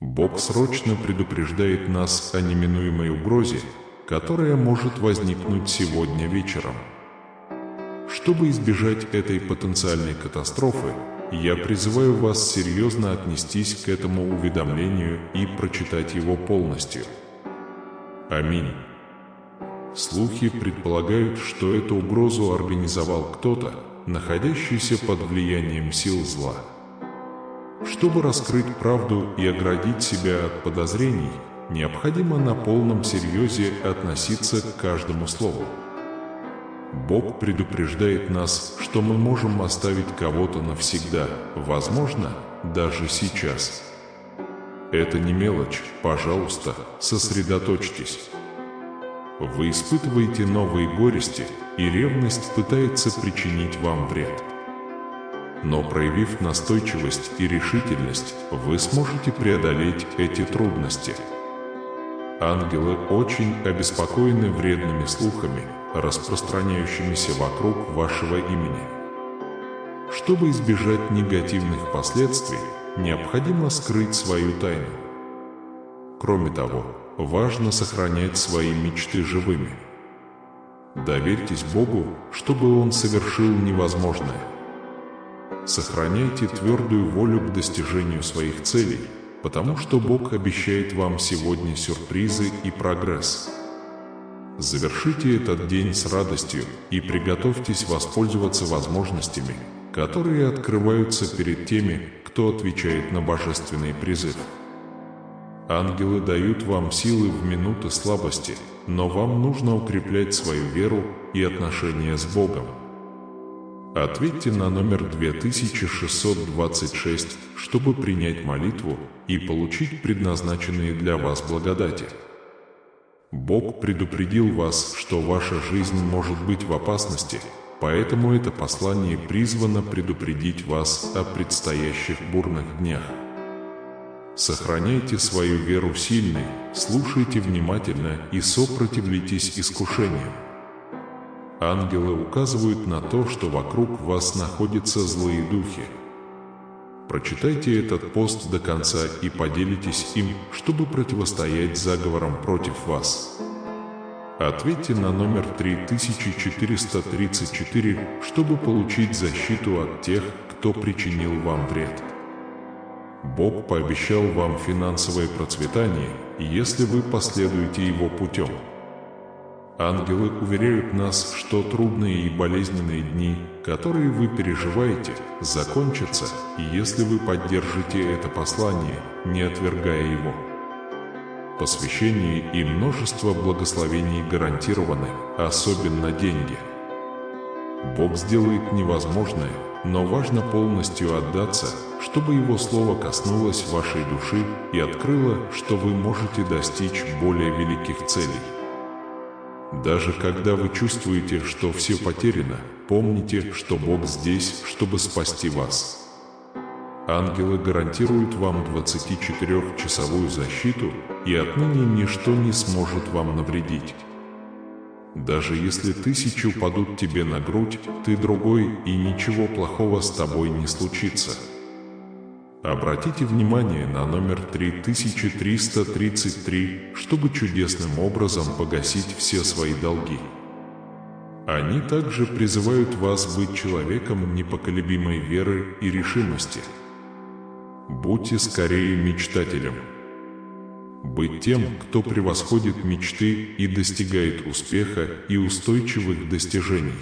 Бог срочно предупреждает нас о неминуемой угрозе, которая может возникнуть сегодня вечером. Чтобы избежать этой потенциальной катастрофы, я призываю вас серьезно отнестись к этому уведомлению и прочитать его полностью. Аминь. Слухи предполагают, что эту угрозу организовал кто-то, находящийся под влиянием сил зла. Чтобы раскрыть правду и оградить себя от подозрений, необходимо на полном серьезе относиться к каждому слову. Бог предупреждает нас, что мы можем оставить кого-то навсегда, возможно, даже сейчас. Это не мелочь, пожалуйста, сосредоточьтесь. Вы испытываете новые горести, и ревность пытается причинить вам вред. Но проявив настойчивость и решительность, вы сможете преодолеть эти трудности. Ангелы очень обеспокоены вредными слухами, распространяющимися вокруг вашего имени. Чтобы избежать негативных последствий, необходимо скрыть свою тайну. Кроме того, важно сохранять свои мечты живыми. Доверьтесь Богу, чтобы Он совершил невозможное. Сохраняйте твердую волю к достижению своих целей, потому что Бог обещает вам сегодня сюрпризы и прогресс. Завершите этот день с радостью и приготовьтесь воспользоваться возможностями, которые открываются перед теми, кто отвечает на божественный призыв. Ангелы дают вам силы в минуты слабости, но вам нужно укреплять свою веру и отношения с Богом. Ответьте на номер 2626, чтобы принять молитву и получить предназначенные для вас благодати. Бог предупредил вас, что ваша жизнь может быть в опасности, поэтому это послание призвано предупредить вас о предстоящих бурных днях. Сохраняйте свою веру сильной, слушайте внимательно и сопротивляйтесь искушениям. Ангелы указывают на то, что вокруг вас находятся злые духи. Прочитайте этот пост до конца и поделитесь им, чтобы противостоять заговорам против вас. Ответьте на номер 3434, чтобы получить защиту от тех, кто причинил вам вред. Бог пообещал вам финансовое процветание, если вы последуете Его путем. Ангелы уверяют нас, что трудные и болезненные дни, которые вы переживаете, закончатся, если вы поддержите это послание, не отвергая его. Посвящение и множество благословений гарантированы, особенно деньги. Бог сделает невозможное, но важно полностью отдаться, чтобы Его Слово коснулось вашей души и открыло, что вы можете достичь более великих целей. Даже когда вы чувствуете, что все потеряно, помните, что Бог здесь, чтобы спасти вас. Ангелы гарантируют вам 24-часовую защиту, и отныне ничто не сможет вам навредить. Даже если 1000 упадут тебе на грудь, ты другой, и ничего плохого с тобой не случится. Обратите внимание на номер 3333, чтобы чудесным образом погасить все свои долги. Они также призывают вас быть человеком непоколебимой веры и решимости. Будьте скорее мечтателем. Быть тем, кто превосходит мечты и достигает успеха и устойчивых достижений.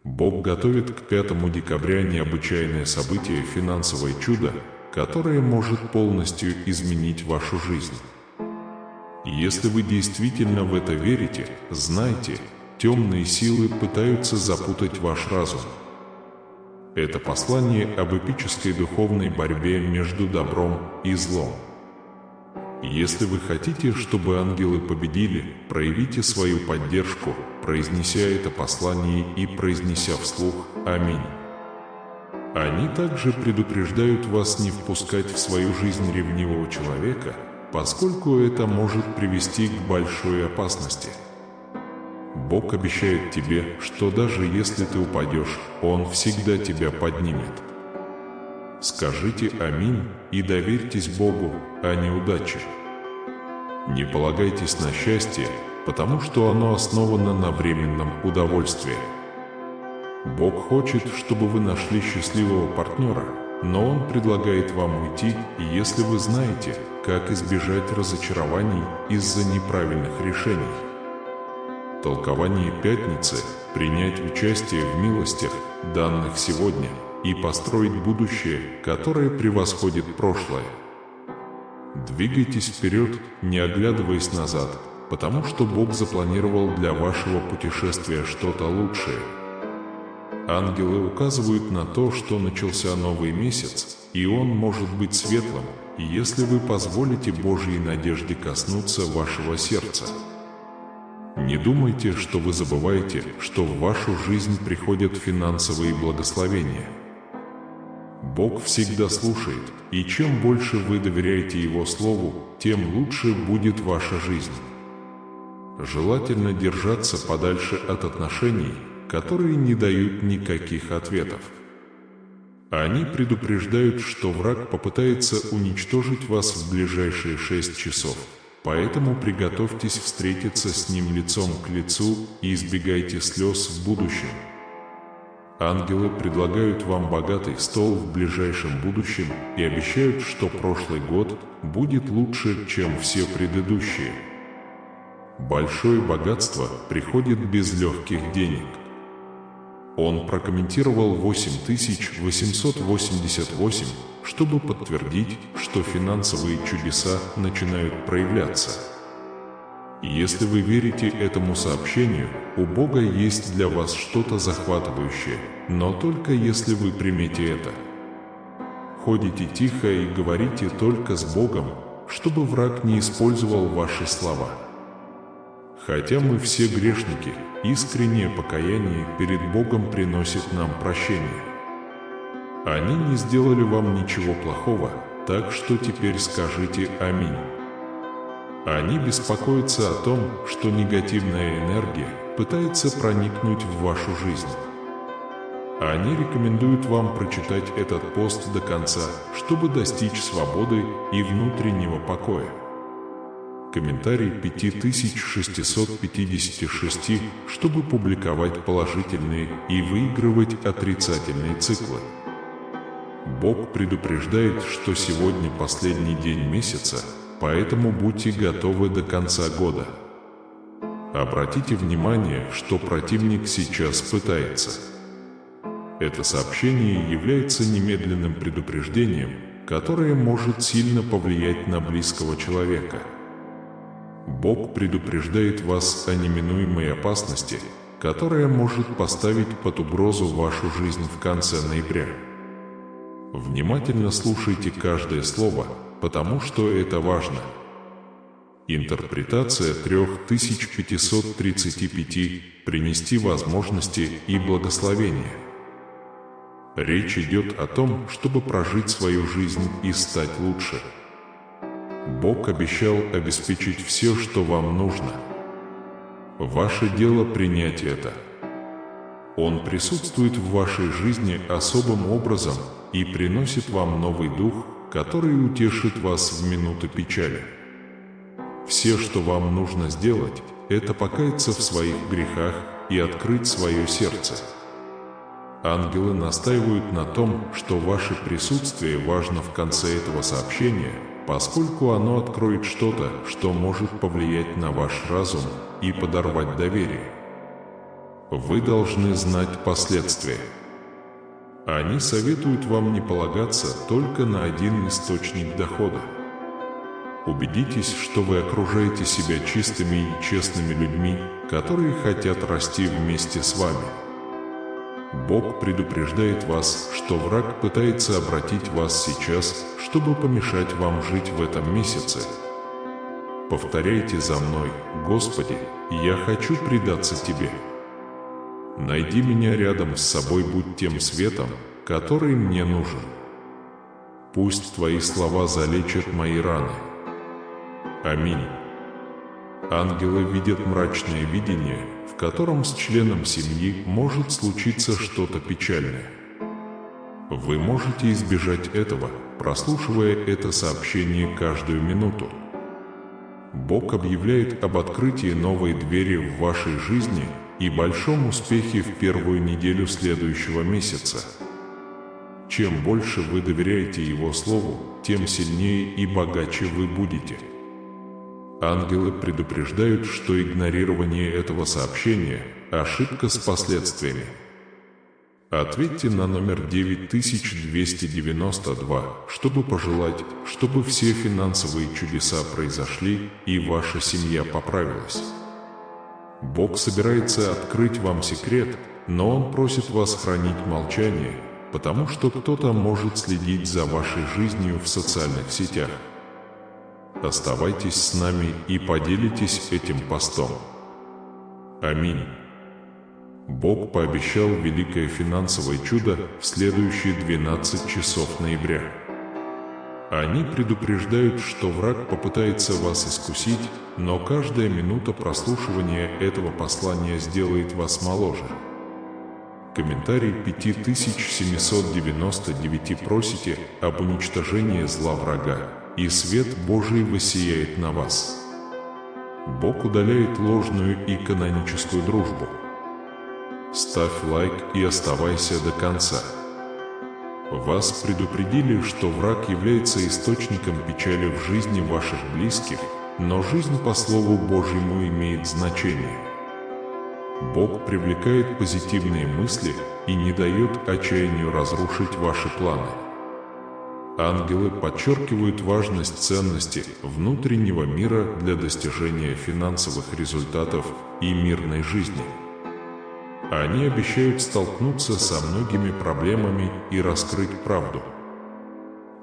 Бог готовит к 5 декабря необычайное событие, финансовое чудо, которое может полностью изменить вашу жизнь. Если вы действительно в это верите, знайте, темные силы пытаются запутать ваш разум. Это послание об эпической духовной борьбе между добром и злом. Если вы хотите, чтобы ангелы победили, проявите свою поддержку, произнеся это послание и произнеся вслух «Аминь». Они также предупреждают вас не впускать в свою жизнь ревнивого человека, поскольку это может привести к большой опасности. Бог обещает тебе, что даже если ты упадешь, Он всегда тебя поднимет. Скажите «Аминь» и доверьтесь Богу, а не удаче. Не полагайтесь на счастье, потому что оно основано на временном удовольствии. Бог хочет, чтобы вы нашли счастливого партнера, но Он предлагает вам уйти, если вы знаете, как избежать разочарований из-за неправильных решений. Толкование пятницы – принять участие в милостях, данных сегодня, и построить будущее, которое превосходит прошлое. Двигайтесь вперед, не оглядываясь назад, потому что Бог запланировал для вашего путешествия что-то лучшее. Ангелы указывают на то, что начался новый месяц, и он может быть светлым, если вы позволите Божьей надежде коснуться вашего сердца. Не думайте, что вы забываете, что в вашу жизнь приходят финансовые благословения. Бог всегда слушает, и чем больше вы доверяете Его Слову, тем лучше будет ваша жизнь. Желательно держаться подальше от отношений, которые не дают никаких ответов. Они предупреждают, что враг попытается уничтожить вас в ближайшие 6 часов, поэтому приготовьтесь встретиться с ним лицом к лицу и избегайте слез в будущем. Ангелы предлагают вам богатый стол в ближайшем будущем и обещают, что прошлый год будет лучше, чем все предыдущие. Большое богатство приходит без легких денег. Он прокомментировал 8888, чтобы подтвердить, что финансовые чудеса начинают проявляться. Если вы верите этому сообщению, у Бога есть для вас что-то захватывающее, но только если вы примете это. Ходите тихо и говорите только с Богом, чтобы враг не использовал ваши слова. Хотя мы все грешники, искреннее покаяние перед Богом приносит нам прощение. Они не сделали вам ничего плохого, так что теперь скажите «Аминь». Они беспокоятся о том, что негативная энергия пытается проникнуть в вашу жизнь. Они рекомендуют вам прочитать этот пост до конца, чтобы достичь свободы и внутреннего покоя. Комментарий 5656, чтобы публиковать положительные и выигрывать отрицательные циклы. Бог предупреждает, что сегодня последний день месяца, поэтому будьте готовы до конца года. Обратите внимание, что противник сейчас пытается. Это сообщение является немедленным предупреждением, которое может сильно повлиять на близкого человека. Бог предупреждает вас о неминуемой опасности, которая может поставить под угрозу вашу жизнь в конце ноября. Внимательно слушайте каждое слово, потому что это важно. Интерпретация 3535 «Принести возможности и благословения». Речь идет о том, чтобы прожить свою жизнь и стать лучше. Бог обещал обеспечить все, что вам нужно. Ваше дело принять это. Он присутствует в вашей жизни особым образом и приносит вам новый дух, который утешит вас в минуты печали. Все, что вам нужно сделать, это покаяться в своих грехах и открыть свое сердце. Ангелы настаивают на том, что ваше присутствие важно в конце этого сообщения, поскольку оно откроет что-то, что может повлиять на ваш разум и подорвать доверие. Вы должны знать последствия. Они советуют вам не полагаться только на один источник дохода. Убедитесь, что вы окружаете себя чистыми и честными людьми, которые хотят расти вместе с вами. Бог предупреждает вас, что враг пытается обратить вас сейчас, чтобы помешать вам жить в этом месяце. Повторяйте за мной: «Господи, я хочу предаться Тебе. Найди меня рядом с собой, будь тем светом, который мне нужен. Пусть Твои слова залечат мои раны. Аминь». Ангелы видят мрачное видение, в котором с членом семьи может случиться что-то печальное. Вы можете избежать этого, прослушивая это сообщение каждую минуту. Бог объявляет об открытии новой двери в вашей жизни и большом успехе в первую неделю следующего месяца. Чем больше вы доверяете Его Слову, тем сильнее и богаче вы будете. Ангелы предупреждают, что игнорирование этого сообщения – ошибка с последствиями. Ответьте на номер 9292, чтобы пожелать, чтобы все финансовые чудеса произошли и ваша семья поправилась. Бог собирается открыть вам секрет, но Он просит вас хранить молчание, потому что кто-то может следить за вашей жизнью в социальных сетях. Оставайтесь с нами и поделитесь этим постом. Аминь. Бог пообещал великое финансовое чудо в следующие 12 часов ноября. Они предупреждают, что враг попытается вас искусить, но каждая минута прослушивания этого послания сделает вас моложе. Комментарий 5799 просите об уничтожении зла врага, и свет Божий воссияет на вас. Бог удаляет ложную и каноническую дружбу. Ставь лайк и оставайся до конца. Вас предупредили, что враг является источником печали в жизни ваших близких, но жизнь по Слову Божьему имеет значение. Бог привлекает позитивные мысли и не дает отчаянию разрушить ваши планы. Ангелы подчеркивают важность ценности внутреннего мира для достижения финансовых результатов и мирной жизни. Они обещают столкнуться со многими проблемами и раскрыть правду.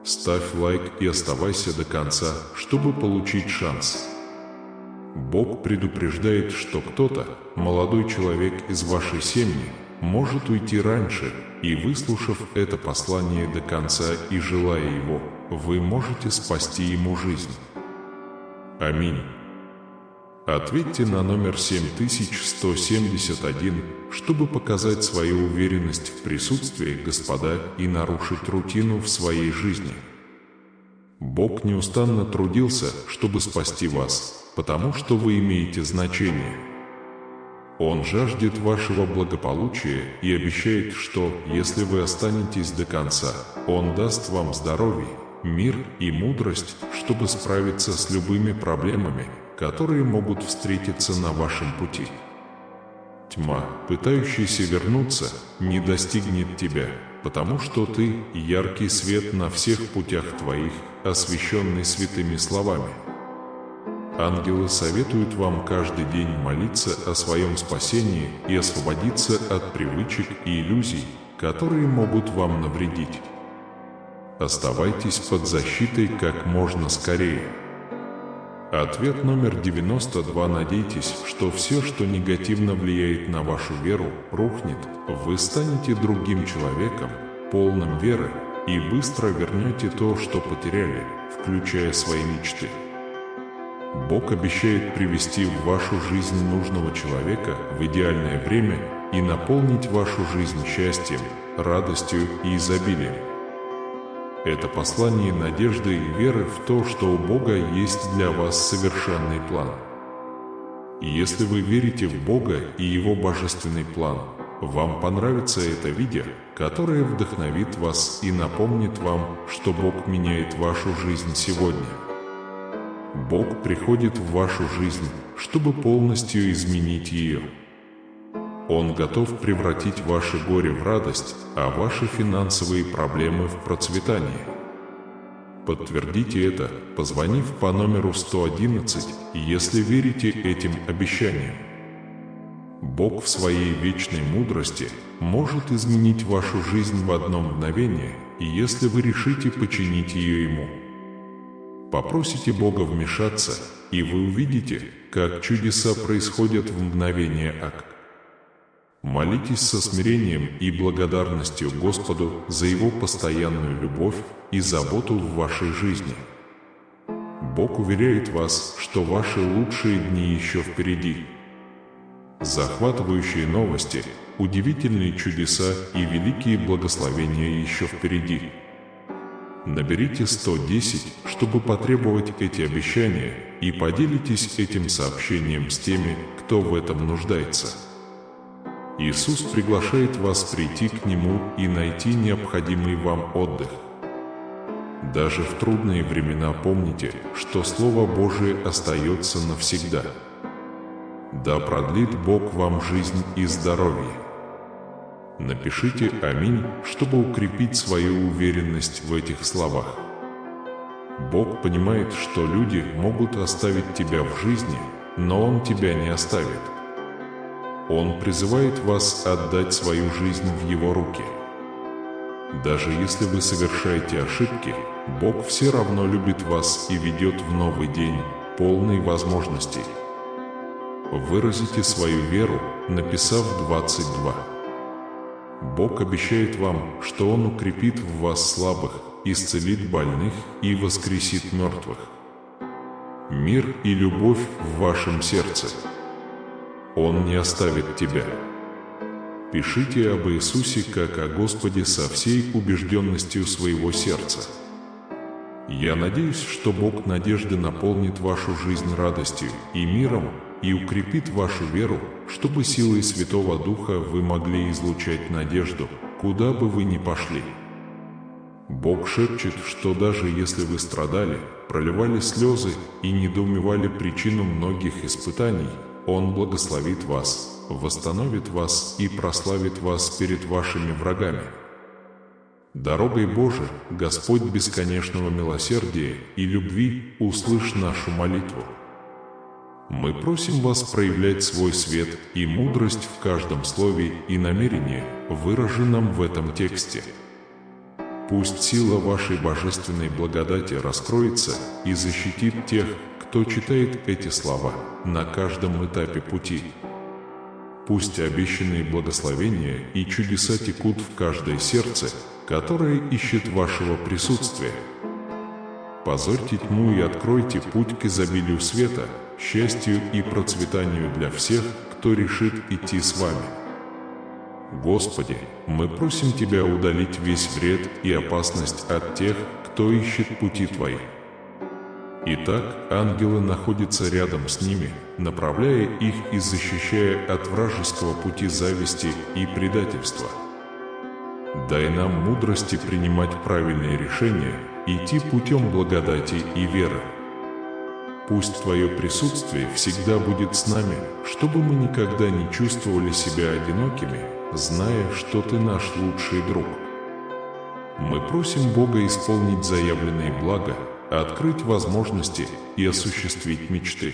Ставь лайк и оставайся до конца, чтобы получить шанс. Бог предупреждает, что кто-то, молодой человек из вашей семьи, может уйти раньше, и выслушав это послание до конца и желая его, вы можете спасти ему жизнь. Аминь. Ответьте на номер 7171, чтобы показать свою уверенность в присутствии Господа и нарушить рутину в своей жизни. Бог неустанно трудился, чтобы спасти вас, потому что вы имеете значение. Он жаждет вашего благополучия и обещает, что, если вы останетесь до конца, Он даст вам здоровье, мир и мудрость, чтобы справиться с любыми проблемами, которые могут встретиться на вашем пути. Тьма, пытающаяся вернуться, не достигнет тебя, потому что ты – яркий свет на всех путях твоих, освященный святыми словами. Ангелы советуют вам каждый день молиться о своем спасении и освободиться от привычек и иллюзий, которые могут вам навредить. Оставайтесь под защитой как можно скорее. Ответ номер 92. Надейтесь, что все, что негативно влияет на вашу веру, рухнет, вы станете другим человеком, полным веры, и быстро вернете то, что потеряли, включая свои мечты. Бог обещает привести в вашу жизнь нужного человека в идеальное время и наполнить вашу жизнь счастьем, радостью и изобилием. Это послание надежды и веры в то, что у Бога есть для вас совершенный план. Если вы верите в Бога и Его божественный план, вам понравится это видео, которое вдохновит вас и напомнит вам, что Бог меняет вашу жизнь сегодня. Бог приходит в вашу жизнь, чтобы полностью изменить ее. Он готов превратить ваше горе в радость, а ваши финансовые проблемы в процветание. Подтвердите это, позвонив по номеру 111, если верите этим обещаниям. Бог в своей вечной мудрости может изменить вашу жизнь в одно мгновение, если вы решите подчинить ее Ему. Попросите Бога вмешаться, и вы увидите, как чудеса происходят в мгновение ока. Молитесь со смирением и благодарностью Господу за Его постоянную любовь и заботу в вашей жизни. Бог уверяет вас, что ваши лучшие дни еще впереди. Захватывающие новости, удивительные чудеса и великие благословения еще впереди. Наберите 110, чтобы потребовать эти обещания, и поделитесь этим сообщением с теми, кто в этом нуждается. Иисус приглашает вас прийти к Нему и найти необходимый вам отдых. Даже в трудные времена помните, что Слово Божие остается навсегда. Да продлит Бог вам жизнь и здоровье. Напишите «Аминь», чтобы укрепить свою уверенность в этих словах. Бог понимает, что люди могут оставить тебя в жизни, но Он тебя не оставит. Он призывает вас отдать свою жизнь в Его руки. Даже если вы совершаете ошибки, Бог все равно любит вас и ведет в новый день, полный возможностей. Выразите свою веру, написав 22. Бог обещает вам, что Он укрепит в вас слабых, исцелит больных и воскресит мертвых. Мир и любовь в вашем сердце. Он не оставит тебя. Пишите об Иисусе как о Господе со всей убежденностью своего сердца. Я надеюсь, что Бог надежды наполнит вашу жизнь радостью и миром и укрепит вашу веру, чтобы силой Святого Духа вы могли излучать надежду, куда бы вы ни пошли. Бог шепчет, что даже если вы страдали, проливали слезы и недоумевали причину многих испытаний, Он благословит вас, восстановит вас и прославит вас перед вашими врагами. Дорогой Божией, Господь бесконечного милосердия и любви, услышь нашу молитву. Мы просим вас проявлять свой свет и мудрость в каждом слове и намерении, выраженном в этом тексте. Пусть сила вашей божественной благодати раскроется и защитит тех, кто читает эти слова на каждом этапе пути. Пусть обещанные благословения и чудеса текут в каждое сердце, которое ищет вашего присутствия. Позорьте тьму и откройте путь к изобилию света, счастью и процветанию для всех, кто решит идти с вами. Господи, мы просим Тебя удалить весь вред и опасность от тех, кто ищет пути Твои. Итак, ангелы находятся рядом с ними, направляя их и защищая от вражеского пути зависти и предательства. Дай нам мудрости принимать правильные решения, идти путем благодати и веры. Пусть Твое присутствие всегда будет с нами, чтобы мы никогда не чувствовали себя одинокими, зная, что Ты наш лучший друг. Мы просим Бога исполнить заявленные блага, открыть возможности и осуществить мечты.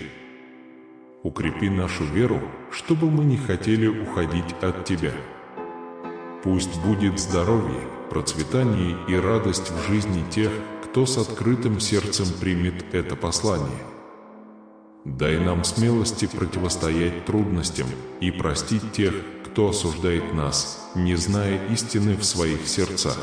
Укрепи нашу веру, чтобы мы не хотели уходить от Тебя. Пусть будет здоровье, процветание и радость в жизни тех, кто с открытым сердцем примет это послание. Дай нам смелости противостоять трудностям и простить тех, кто осуждает нас, не зная истины в своих сердцах.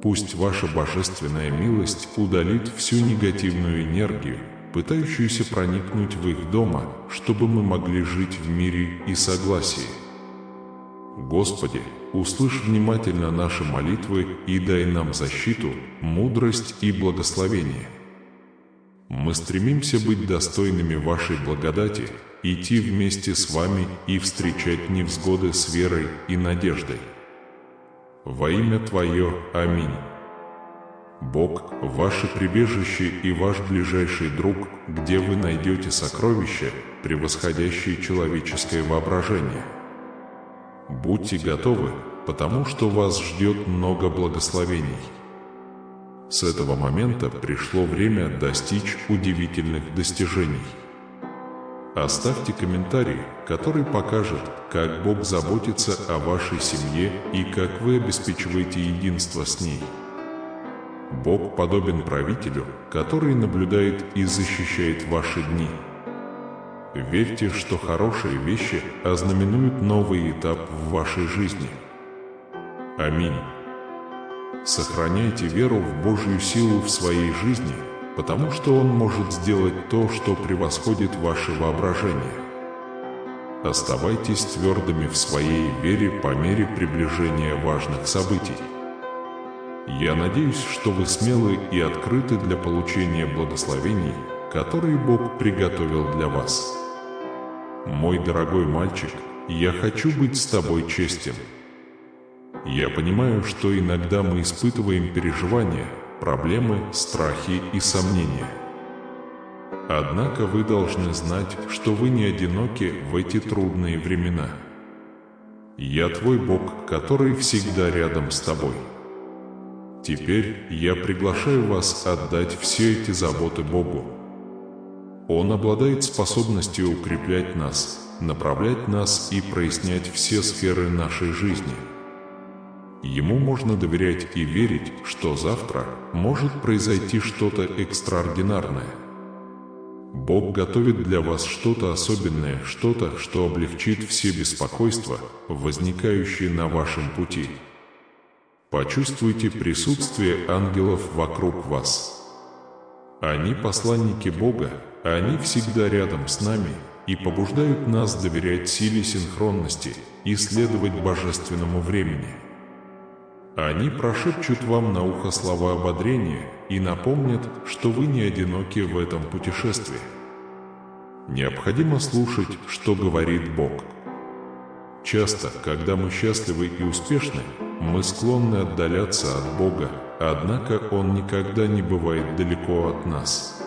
Пусть ваша божественная милость удалит всю негативную энергию, пытающуюся проникнуть в их дома, чтобы мы могли жить в мире и согласии. Господи, услышь внимательно наши молитвы и дай нам защиту, мудрость и благословение. Мы стремимся быть достойными вашей благодати, идти вместе с вами и встречать невзгоды с верой и надеждой. Во имя Твое. Аминь. Бог – ваше прибежище и ваш ближайший друг, где вы найдете сокровища, превосходящие человеческое воображение. Будьте готовы, потому что вас ждет много благословений. С этого момента пришло время достичь удивительных достижений. Оставьте комментарий, который покажет, как Бог заботится о вашей семье и как вы обеспечиваете единство с ней. Бог подобен правителю, который наблюдает и защищает ваши дни. Верьте, что хорошие вещи ознаменуют новый этап в вашей жизни. Аминь. Сохраняйте веру в Божью силу в своей жизни, потому что Он может сделать то, что превосходит ваше воображение. Оставайтесь твердыми в своей вере по мере приближения важных событий. Я надеюсь, что вы смелы и открыты для получения благословений, которые Бог приготовил для вас. Мой дорогой мальчик, я хочу быть с тобой честен. Я понимаю, что иногда мы испытываем переживания, проблемы, страхи и сомнения. Однако вы должны знать, что вы не одиноки в эти трудные времена. Я твой Бог, который всегда рядом с тобой. Теперь я приглашаю вас отдать все эти заботы Богу. Он обладает способностью укреплять нас, направлять нас и прояснять все сферы нашей жизни. Ему можно доверять и верить, что завтра может произойти что-то экстраординарное. Бог готовит для вас что-то особенное, что-то, что облегчит все беспокойства, возникающие на вашем пути. Почувствуйте присутствие ангелов вокруг вас. Они посланники Бога, они всегда рядом с нами и побуждают нас доверять силе синхронности и следовать божественному времени. Они прошепчут вам на ухо слова ободрения и напомнят, что вы не одиноки в этом путешествии. Необходимо слушать, что говорит Бог. Часто, когда мы счастливы и успешны, мы склонны отдаляться от Бога, однако Он никогда не бывает далеко от нас.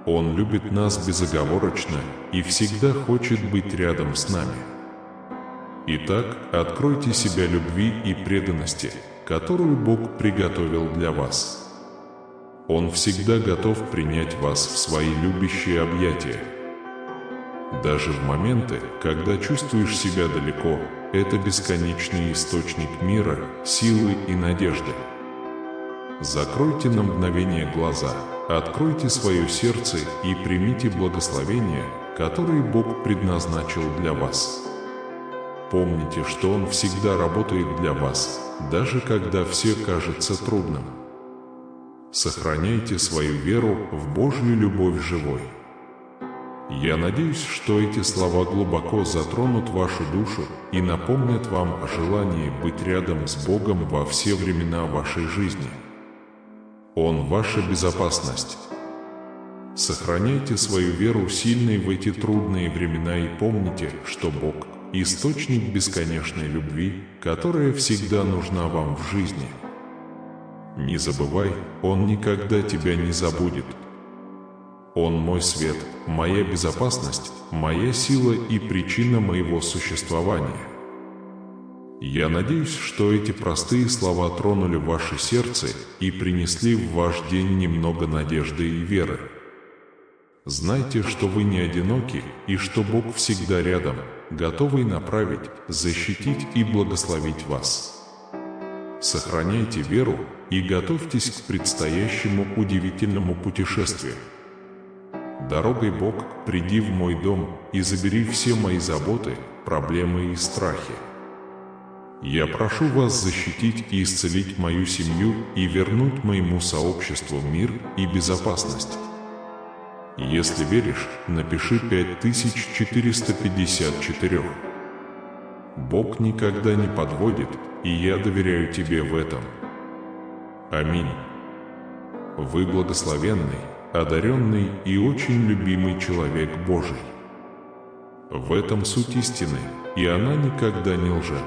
Он любит нас безоговорочно и всегда хочет быть рядом с нами. Итак, откройте себя любви и преданности, которую Бог приготовил для вас. Он всегда готов принять вас в свои любящие объятия. Даже в моменты, когда чувствуешь себя далеко, это бесконечный источник мира, силы и надежды. Закройте на мгновение глаза, откройте свое сердце и примите благословения, которые Бог предназначил для вас. Помните, что Он всегда работает для вас, даже когда все кажется трудным. Сохраняйте свою веру в Божью любовь живой. Я надеюсь, что эти слова глубоко затронут вашу душу и напомнят вам о желании быть рядом с Богом во все времена вашей жизни. Он ваша безопасность. Сохраняйте свою веру сильной в эти трудные времена и помните, что Бог – источник бесконечной любви, которая всегда нужна вам в жизни. Не забывай, Он никогда тебя не забудет. Он мой свет, моя безопасность, моя сила и причина моего существования. Я надеюсь, что эти простые слова тронули ваше сердце и принесли в ваш день немного надежды и веры. Знайте, что вы не одиноки и что Бог всегда рядом, готовый направить, защитить и благословить вас. Сохраняйте веру и готовьтесь к предстоящему удивительному путешествию. Дорогой Бог, приди в мой дом и забери все мои заботы, проблемы и страхи. Я прошу вас защитить и исцелить мою семью и вернуть моему сообществу мир и безопасность. Если веришь, напиши 5454. Бог никогда не подводит, и я доверяю тебе в этом. Аминь. Вы благословенный, одаренный и очень любимый человек Божий. В этом суть истины, и она никогда не лжет.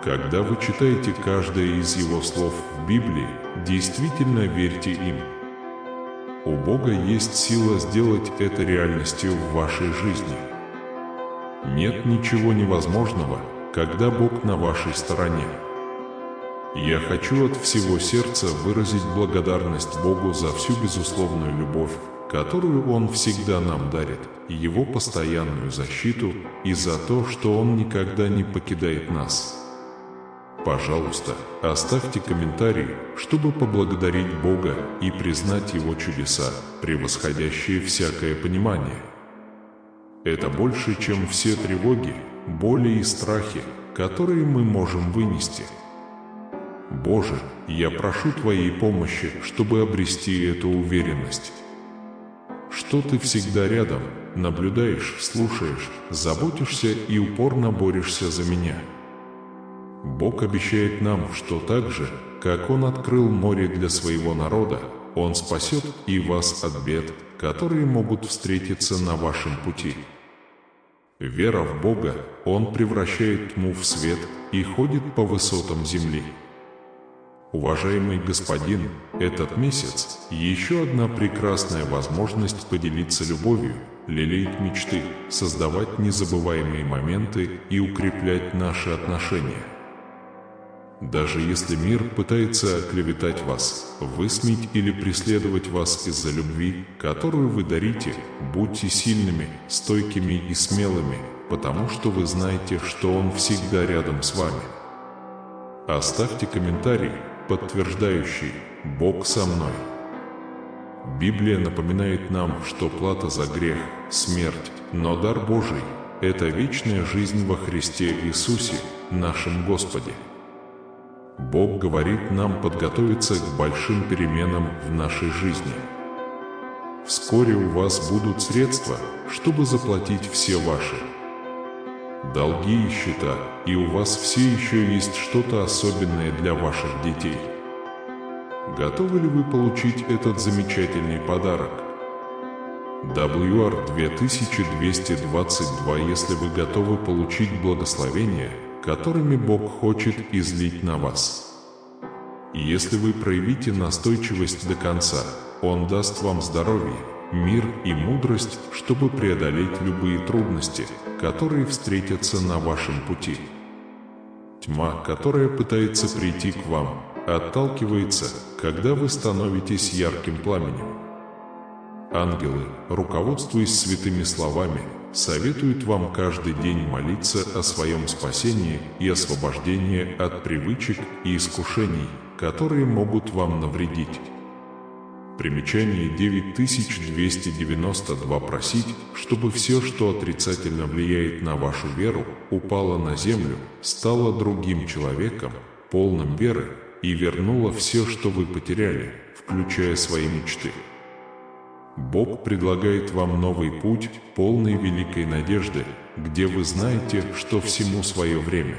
Когда вы читаете каждое из его слов в Библии, действительно верьте им. У Бога есть сила сделать это реальностью в вашей жизни. Нет ничего невозможного, когда Бог на вашей стороне. Я хочу от всего сердца выразить благодарность Богу за всю безусловную любовь, которую Он всегда нам дарит, Его постоянную защиту и за то, что Он никогда не покидает нас. Пожалуйста, оставьте комментарий, чтобы поблагодарить Бога и признать Его чудеса, превосходящие всякое понимание. Это больше, чем все тревоги, боли и страхи, которые мы можем вынести. Боже, я прошу Твоей помощи, чтобы обрести эту уверенность, что ты всегда рядом, наблюдаешь, слушаешь, заботишься и упорно борешься за меня. Бог обещает нам, что так же, как Он открыл море для своего народа, Он спасет и вас от бед, которые могут встретиться на вашем пути. Вера в Бога, Он превращает тьму в свет и ходит по высотам земли. Уважаемый господин, этот месяц – еще одна прекрасная возможность поделиться любовью, лелеять мечты, создавать незабываемые моменты и укреплять наши отношения. Даже если мир пытается оклеветать вас, высмеять или преследовать вас из-за любви, которую вы дарите, будьте сильными, стойкими и смелыми, потому что вы знаете, что Он всегда рядом с вами. Оставьте комментарий, подтверждающий «Бог со мной». Библия напоминает нам, что плата за грех – смерть, но дар Божий – это вечная жизнь во Христе Иисусе, нашем Господе. Бог говорит нам подготовиться к большим переменам в нашей жизни. Вскоре у вас будут средства, чтобы заплатить все ваши долги и счета, и у вас все еще есть что-то особенное для ваших детей. Готовы ли вы получить этот замечательный подарок? WR 2222. Если вы готовы получить благословения, которыми Бог хочет излить на вас. Если вы проявите настойчивость до конца, Он даст вам здоровье, мир и мудрость, чтобы преодолеть любые трудности, которые встретятся на вашем пути. Тьма, которая пытается прийти к вам, отталкивается, когда вы становитесь ярким пламенем. Ангелы, руководствуясь святыми словами, советуют вам каждый день молиться о своем спасении и освобождении от привычек и искушений, которые могут вам навредить. Примечание 9292. Просить, чтобы все, что отрицательно влияет на вашу веру, упало на землю, стало другим человеком, полным веры, и вернуло все, что вы потеряли, включая свои мечты. Бог предлагает вам новый путь, полный великой надежды, где вы знаете, что всему свое время.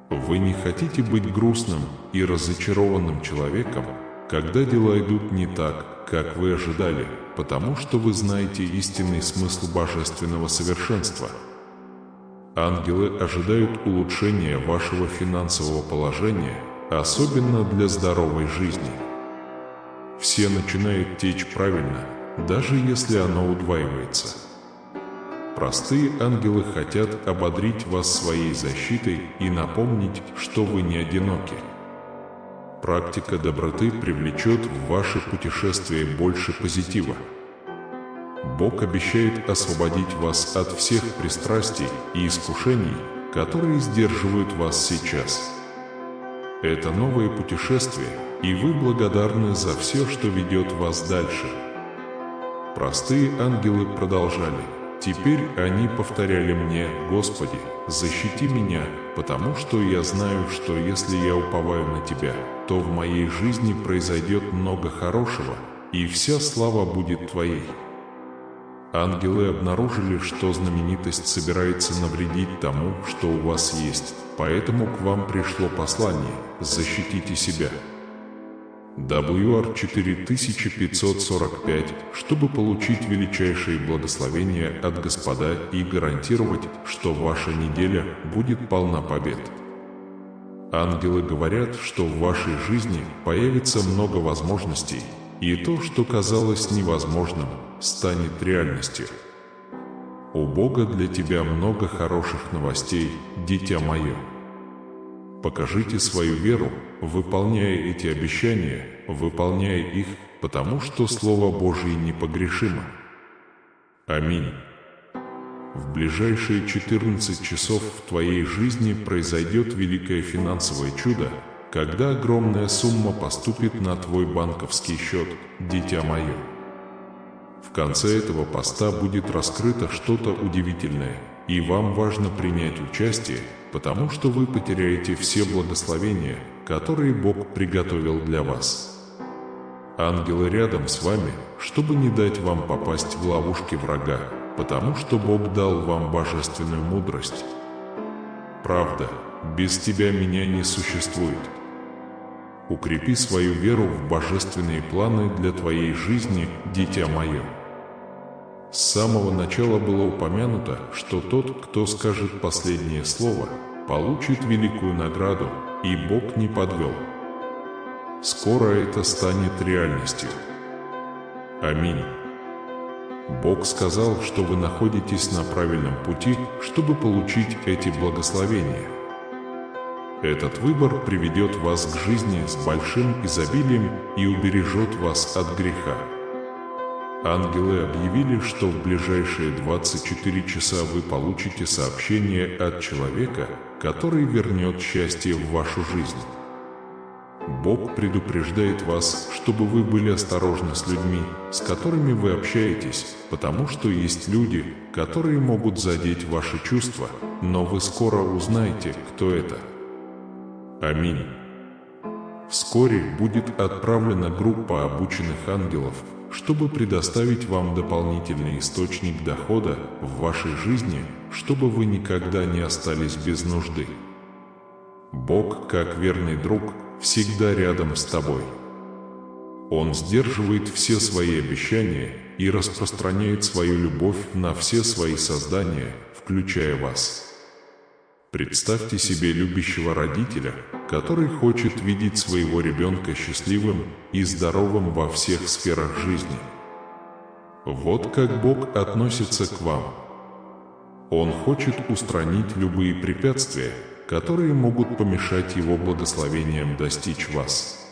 Вы не хотите быть грустным и разочарованным человеком, когда дела идут не так, как вы ожидали, потому что вы знаете истинный смысл божественного совершенства. Ангелы ожидают улучшения вашего финансового положения, особенно для здоровой жизни. Все начинает течь правильно, даже если оно удваивается. Простые ангелы хотят ободрить вас своей защитой и напомнить, что вы не одиноки. Практика доброты привлечет в ваше путешествие больше позитива. Бог обещает освободить вас от всех пристрастий и искушений, которые сдерживают вас сейчас. Это новое путешествие, и вы благодарны за все, что ведет вас дальше. Простые ангелы продолжали. Теперь они повторяли мне: «Господи, защити меня, потому что я знаю, что если я уповаю на Тебя, то в моей жизни произойдет много хорошего, и вся слава будет Твоей». Ангелы обнаружили, что знаменитость собирается навредить тому, что у вас есть, поэтому к вам пришло послание: «Защитите себя». WR 4545, чтобы получить величайшие благословения от Господа и гарантировать, что ваша неделя будет полна побед. Ангелы говорят, что в вашей жизни появится много возможностей, и то, что казалось невозможным, станет реальностью. У Бога для тебя много хороших новостей, дитя мое. Покажите свою веру, выполняя эти обещания, выполняя их, потому что Слово Божие непогрешимо. Аминь. В ближайшие 14 часов в твоей жизни произойдет великое финансовое чудо, когда огромная сумма поступит на твой банковский счет, дитя мое. В конце этого поста будет раскрыто что-то удивительное, и вам важно принять участие, потому что вы потеряете все благословения, которые Бог приготовил для вас. Ангелы рядом с вами, чтобы не дать вам попасть в ловушки врага, потому что Бог дал вам божественную мудрость. Правда, без тебя меня не существует. Укрепи свою веру в божественные планы для твоей жизни, дитя мое. С самого начала было упомянуто, что тот, кто скажет последнее слово, получит великую награду, и Бог не подвел. Скоро это станет реальностью. Аминь. Бог сказал, что вы находитесь на правильном пути, чтобы получить эти благословения. Этот выбор приведет вас к жизни с большим изобилием и убережет вас от греха. Ангелы объявили, что в ближайшие 24 часа вы получите сообщение от человека, который вернет счастье в вашу жизнь. Бог предупреждает вас, чтобы вы были осторожны с людьми, с которыми вы общаетесь, потому что есть люди, которые могут задеть ваши чувства, но вы скоро узнаете, кто это. Аминь. Вскоре будет отправлена группа обученных ангелов, чтобы предоставить вам дополнительный источник дохода в вашей жизни, чтобы вы никогда не остались без нужды. Бог, как верный друг, всегда рядом с тобой. Он сдерживает все свои обещания и распространяет свою любовь на все свои создания, включая вас. Представьте себе любящего родителя, который хочет видеть своего ребенка счастливым и здоровым во всех сферах жизни. Вот как Бог относится к вам. Он хочет устранить любые препятствия, которые могут помешать Его благословениям достичь вас.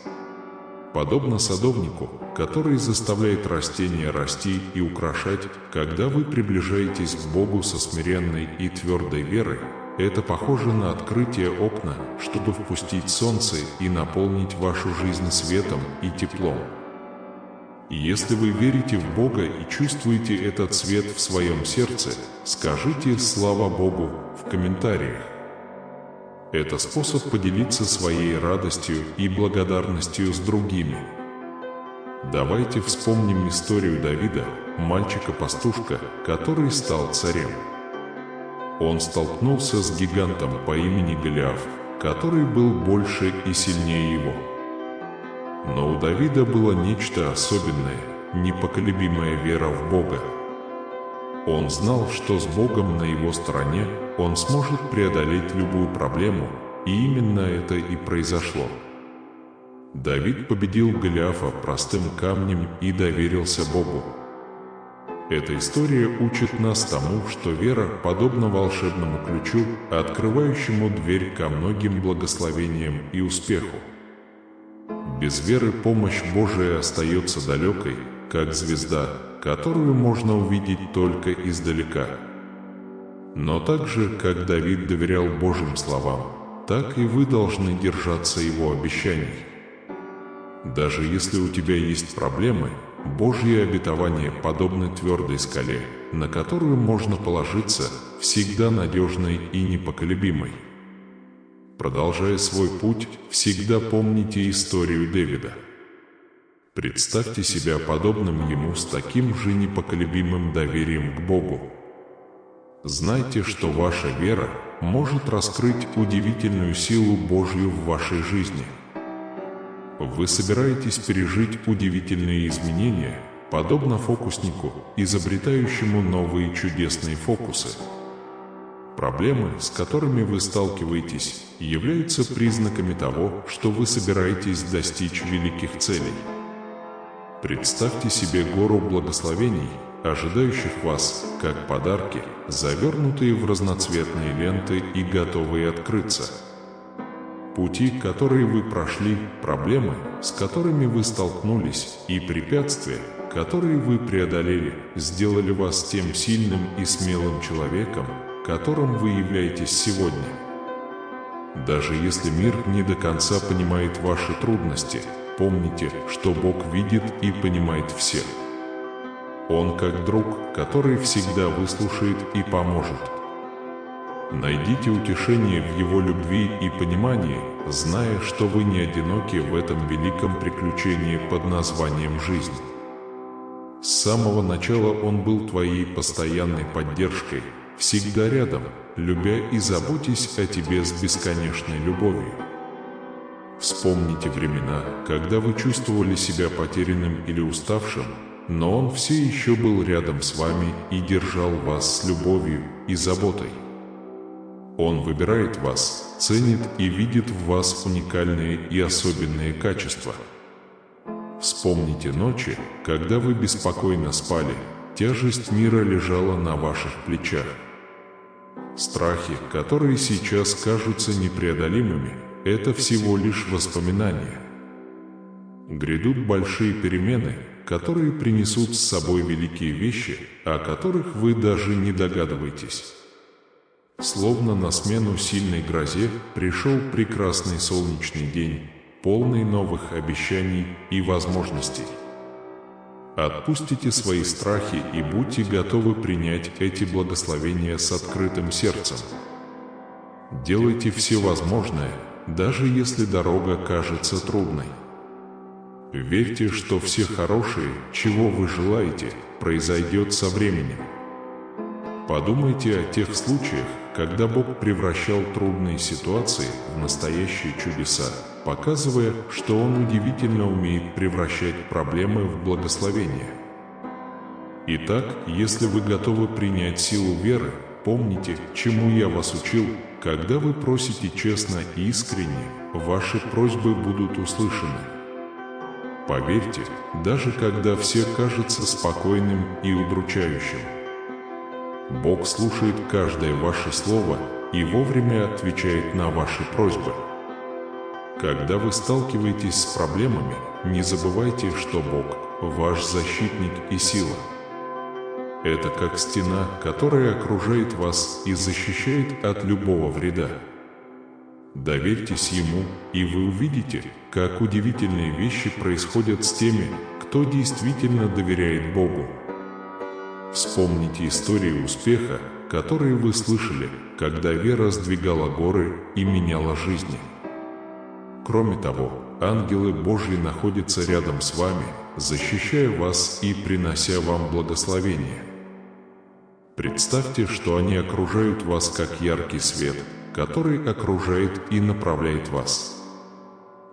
Подобно садовнику, который заставляет растения расти и украшать, когда вы приближаетесь к Богу со смиренной и твердой верой, это похоже на открытие окна, чтобы впустить солнце и наполнить вашу жизнь светом и теплом. Если вы верите в Бога и чувствуете этот свет в своем сердце, скажите «Слава Богу» в комментариях. Это способ поделиться своей радостью и благодарностью с другими. Давайте вспомним историю Давида, мальчика-пастушка, который стал царем. Он столкнулся с гигантом по имени Голиаф, который был больше и сильнее его. Но у Давида было нечто особенное, непоколебимая вера в Бога. Он знал, что с Богом на его стороне он сможет преодолеть любую проблему, и именно это и произошло. Давид победил Голиафа простым камнем и доверился Богу. Эта история учит нас тому, что вера подобна волшебному ключу, открывающему дверь ко многим благословениям и успеху. Без веры помощь Божия остается далекой, как звезда, которую можно увидеть только издалека. Но так же, как Давид доверял Божьим словам, так и вы должны держаться Его обещаний. Даже если у тебя есть проблемы, Божьи обетования подобны твердой скале, на которую можно положиться, всегда надежной и непоколебимой. Продолжая свой путь, всегда помните историю Давида. Представьте себя подобным ему с таким же непоколебимым доверием к Богу. Знайте, что ваша вера может раскрыть удивительную силу Божью в вашей жизни. Вы собираетесь пережить удивительные изменения, подобно фокуснику, изобретающему новые чудесные фокусы. Проблемы, с которыми вы сталкиваетесь, являются признаками того, что вы собираетесь достичь великих целей. Представьте себе гору благословений, ожидающих вас, как подарки, завернутые в разноцветные ленты и готовые открыться. Пути, которые вы прошли, проблемы, с которыми вы столкнулись, и препятствия, которые вы преодолели, сделали вас тем сильным и смелым человеком, которым вы являетесь сегодня. Даже если мир не до конца понимает ваши трудности, помните, что Бог видит и понимает всех. Он как друг, который всегда выслушает и поможет. Найдите утешение в Его любви и понимании, зная, что вы не одиноки в этом великом приключении под названием «жизнь». С самого начала Он был твоей постоянной поддержкой, всегда рядом, любя и заботясь о тебе с бесконечной любовью. Вспомните времена, когда вы чувствовали себя потерянным или уставшим, но Он все еще был рядом с вами и держал вас с любовью и заботой. Он выбирает вас, ценит и видит в вас уникальные и особенные качества. Вспомните ночи, когда вы беспокойно спали, тяжесть мира лежала на ваших плечах. Страхи, которые сейчас кажутся непреодолимыми, это всего лишь воспоминания. Грядут большие перемены, которые принесут с собой великие вещи, о которых вы даже не догадываетесь. Словно на смену сильной грозе пришел прекрасный солнечный день, полный новых обещаний и возможностей. Отпустите свои страхи и будьте готовы принять эти благословения с открытым сердцем. Делайте все возможное, даже если дорога кажется трудной. Верьте, что все хорошее, чего вы желаете, произойдет со временем. Подумайте о тех случаях, когда Бог превращал трудные ситуации в настоящие чудеса, показывая, что Он удивительно умеет превращать проблемы в благословение. Итак, если вы готовы принять силу веры, помните, чему я вас учил: когда вы просите честно и искренне, ваши просьбы будут услышаны. Поверьте, даже когда все кажется спокойным и удручающим, Бог слушает каждое ваше слово и вовремя отвечает на ваши просьбы. Когда вы сталкиваетесь с проблемами, не забывайте, что Бог – ваш защитник и сила. Это как стена, которая окружает вас и защищает от любого вреда. Доверьтесь Ему, и вы увидите, как удивительные вещи происходят с теми, кто действительно доверяет Богу. Вспомните истории успеха, которые вы слышали, когда вера сдвигала горы и меняла жизни. Кроме того, ангелы Божьи находятся рядом с вами, защищая вас и принося вам благословение. Представьте, что они окружают вас как яркий свет, который окружает и направляет вас.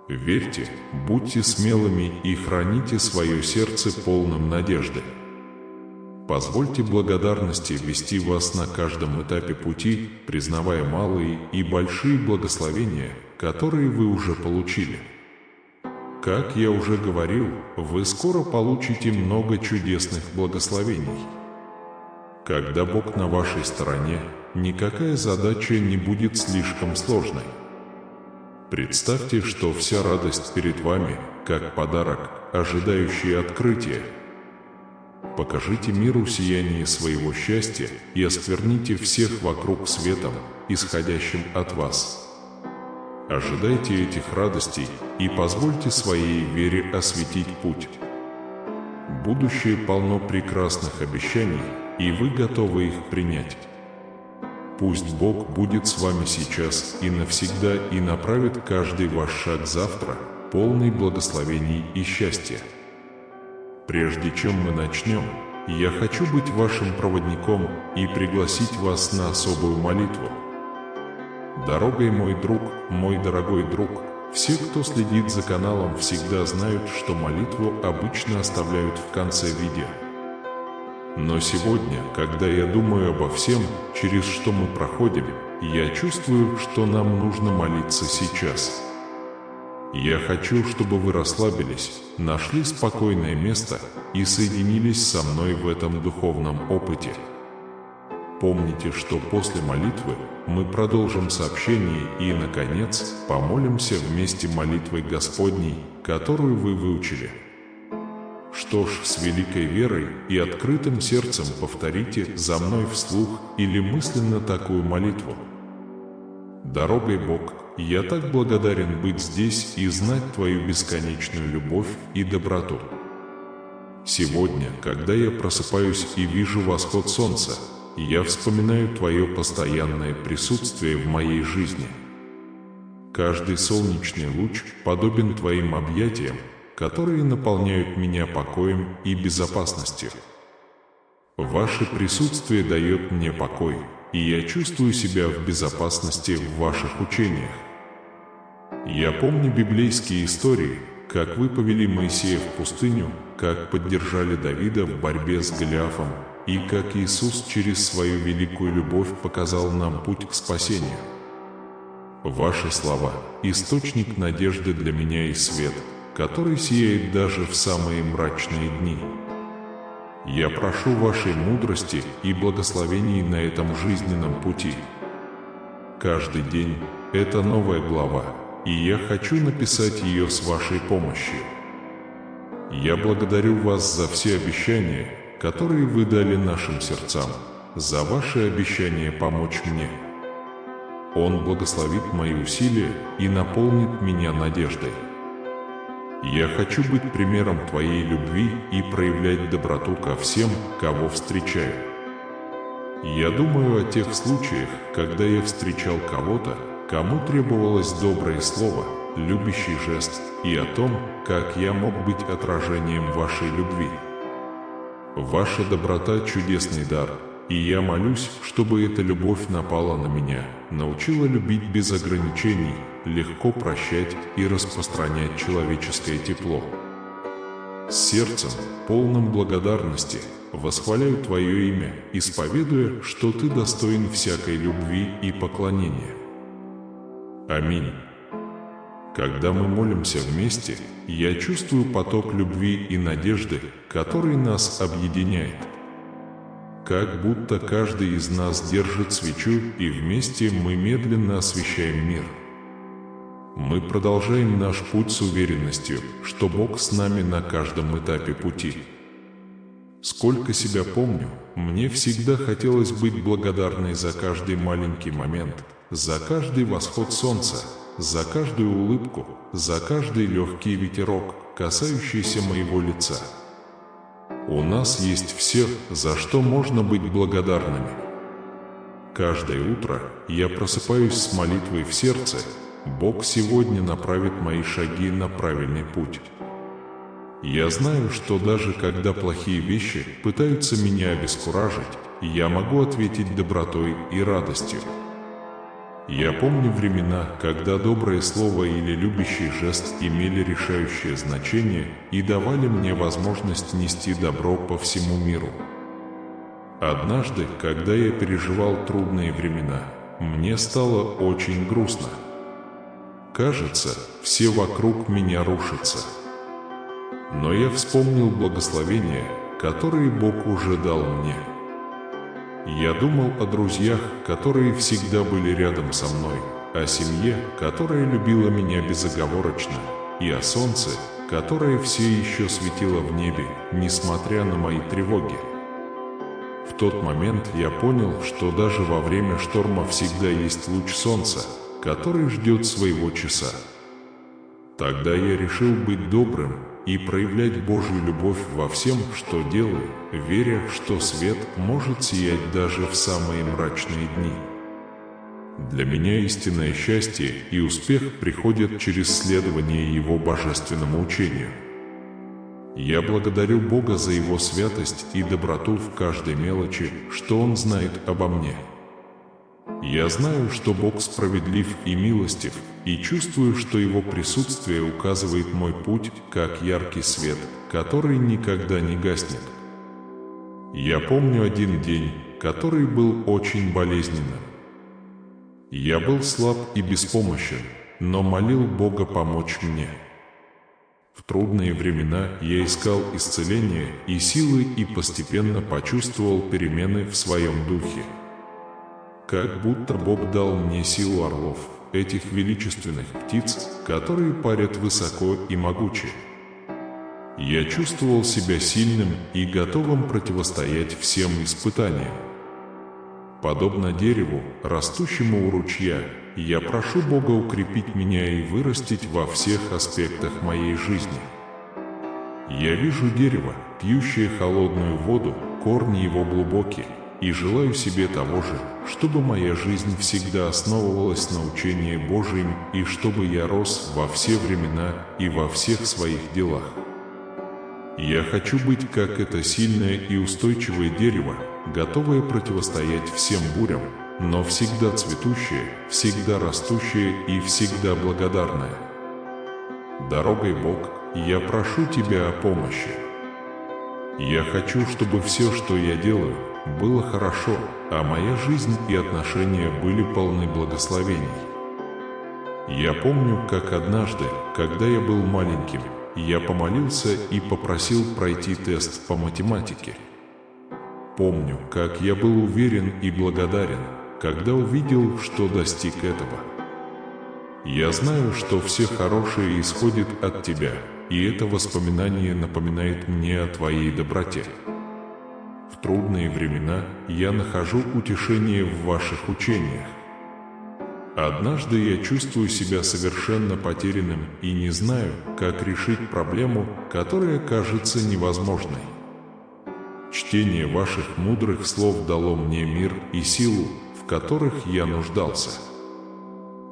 Верьте, будьте смелыми и храните свое сердце полным надежды. Позвольте благодарности вести вас на каждом этапе пути, признавая малые и большие благословения, которые вы уже получили. Как я уже говорил, вы скоро получите много чудесных благословений. Когда Бог на вашей стороне, никакая задача не будет слишком сложной. Представьте, что вся радость перед вами, как подарок, ожидающий открытия. Покажите миру сияние своего счастья и оскверните всех вокруг светом, исходящим от вас. Ожидайте этих радостей и позвольте своей вере осветить путь. Будущее полно прекрасных обещаний, и вы готовы их принять. Пусть Бог будет с вами сейчас и навсегда и направит каждый ваш шаг завтра, полный благословений и счастья. Прежде чем мы начнем, я хочу быть вашим проводником и пригласить вас на особую молитву. Дорогой мой друг, мой дорогой друг, все, кто следит за каналом, всегда знают, что молитву обычно оставляют в конце видео. Но сегодня, когда я думаю обо всем, через что мы проходим, я чувствую, что нам нужно молиться сейчас. Я хочу, чтобы вы расслабились, нашли спокойное место и соединились со мной в этом духовном опыте. Помните, что после молитвы мы продолжим сообщение и, наконец, помолимся вместе молитвой Господней, которую вы выучили. Что ж, с великой верой и открытым сердцем повторите за мной вслух или мысленно такую молитву. Дорогой Бог, я так благодарен быть здесь и знать Твою бесконечную любовь и доброту. Сегодня, когда я просыпаюсь и вижу восход солнца, я вспоминаю Твое постоянное присутствие в моей жизни. Каждый солнечный луч подобен Твоим объятиям, которые наполняют меня покоем и безопасностью. Ваше присутствие дает мне покой, и я чувствую себя в безопасности в Ваших учениях. Я помню библейские истории, как Вы повели Моисея в пустыню, как поддержали Давида в борьбе с Голиафом, и как Иисус через свою великую любовь показал нам путь к спасению. Ваши слова – источник надежды для меня и свет, который сияет даже в самые мрачные дни. Я прошу Вашей мудрости и благословений на этом жизненном пути. Каждый день – это новая глава, и я хочу написать ее с Вашей помощью. Я благодарю Вас за все обещания, которые Вы дали нашим сердцам, за Ваши обещания помочь мне. Он благословит мои усилия и наполнит меня надеждой. Я хочу быть примером Твоей любви и проявлять доброту ко всем, кого встречаю. Я думаю о тех случаях, когда я встречал кого-то, кому требовалось доброе слово, любящий жест, и о том, как я мог быть отражением Вашей любви. Ваша доброта – чудесный дар, и я молюсь, чтобы эта любовь напала на меня, научила любить без ограничений, легко прощать и распространять человеческое тепло. С сердцем, полным благодарности, восхваляю Твое имя, исповедуя, что Ты достоин всякой любви и поклонения. Аминь. Когда мы молимся вместе, я чувствую поток любви и надежды, который нас объединяет. Как будто каждый из нас держит свечу, и вместе мы медленно освещаем мир. Мы продолжаем наш путь с уверенностью, что Бог с нами на каждом этапе пути. Сколько себя помню, мне всегда хотелось быть благодарной за каждый маленький момент, за каждый восход солнца, за каждую улыбку, за каждый легкий ветерок, касающийся моего лица. У нас есть все, за что можно быть благодарными. Каждое утро я просыпаюсь с молитвой в сердце: Бог сегодня направит мои шаги на правильный путь. Я знаю, что даже когда плохие вещи пытаются меня обескуражить, я могу ответить добротой и радостью. Я помню времена, когда доброе слово или любящий жест имели решающее значение и давали мне возможность нести добро по всему миру. Однажды, когда я переживал трудные времена, мне стало очень грустно. Кажется, все вокруг меня рушатся. Но я вспомнил благословения, которые Бог уже дал мне. Я думал о друзьях, которые всегда были рядом со мной, о семье, которая любила меня безоговорочно, и о солнце, которое все еще светило в небе, несмотря на мои тревоги. В тот момент я понял, что даже во время шторма всегда есть луч солнца, который ждет своего часа. Тогда я решил быть добрым и проявлять Божью любовь во всем, что делаю, веря, что свет может сиять даже в самые мрачные дни. Для меня истинное счастье и успех приходят через следование Его божественному учению. Я благодарю Бога за Его святость и доброту в каждой мелочи, что Он знает обо мне. Я знаю, что Бог справедлив и милостив, и чувствую, что Его присутствие указывает мой путь, как яркий свет, который никогда не гаснет. Я помню один день, который был очень болезненным. Я был слаб и беспомощен, но молил Бога помочь мне. В трудные времена я искал исцеления и силы и постепенно почувствовал перемены в своем духе. Как будто Бог дал мне силу орлов, этих величественных птиц, которые парят высоко и могуче. Я чувствовал себя сильным и готовым противостоять всем испытаниям. Подобно дереву, растущему у ручья, я прошу Бога укрепить меня и вырастить во всех аспектах моей жизни. Я вижу дерево, пьющее холодную воду, корни его глубокие, и желаю себе того же, чтобы моя жизнь всегда основывалась на учении Божьем и чтобы я рос во все времена и во всех своих делах. Я хочу быть как это сильное и устойчивое дерево, готовое противостоять всем бурям, но всегда цветущее, всегда растущее и всегда благодарное. Дорогой Бог, я прошу Тебя о помощи. Я хочу, чтобы все, что я делаю, было хорошо, а моя жизнь и отношения были полны благословений. Я помню, как однажды, когда я был маленьким, я помолился и попросил пройти тест по математике. Помню, как я был уверен и благодарен, когда увидел, что достиг этого. Я знаю, что все хорошее исходит от Тебя, и это воспоминание напоминает мне о Твоей доброте. В трудные времена я нахожу утешение в Ваших учениях. Однажды я чувствую себя совершенно потерянным и не знаю, как решить проблему, которая кажется невозможной. Чтение Ваших мудрых слов дало мне мир и силу, в которых я нуждался.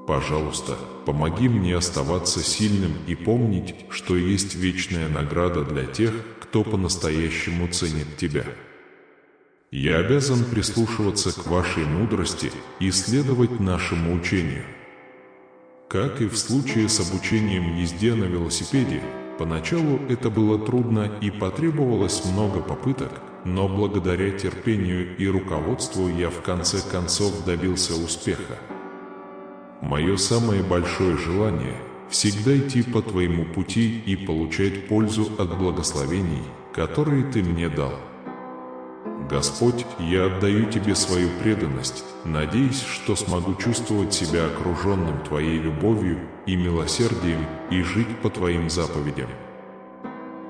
Пожалуйста, помоги мне оставаться сильным и помнить, что есть вечная награда для тех, кто по-настоящему ценит Тебя. Я обязан прислушиваться к Вашей мудрости и следовать нашему учению. Как и в случае с обучением езде на велосипеде, поначалу это было трудно и потребовалось много попыток, но благодаря терпению и руководству я в конце концов добился успеха. Мое самое большое желание – всегда идти по Твоему пути и получать пользу от благословений, которые Ты мне дал. Господь, я отдаю Тебе свою преданность, надеясь, что смогу чувствовать себя окруженным Твоей любовью и милосердием и жить по Твоим заповедям.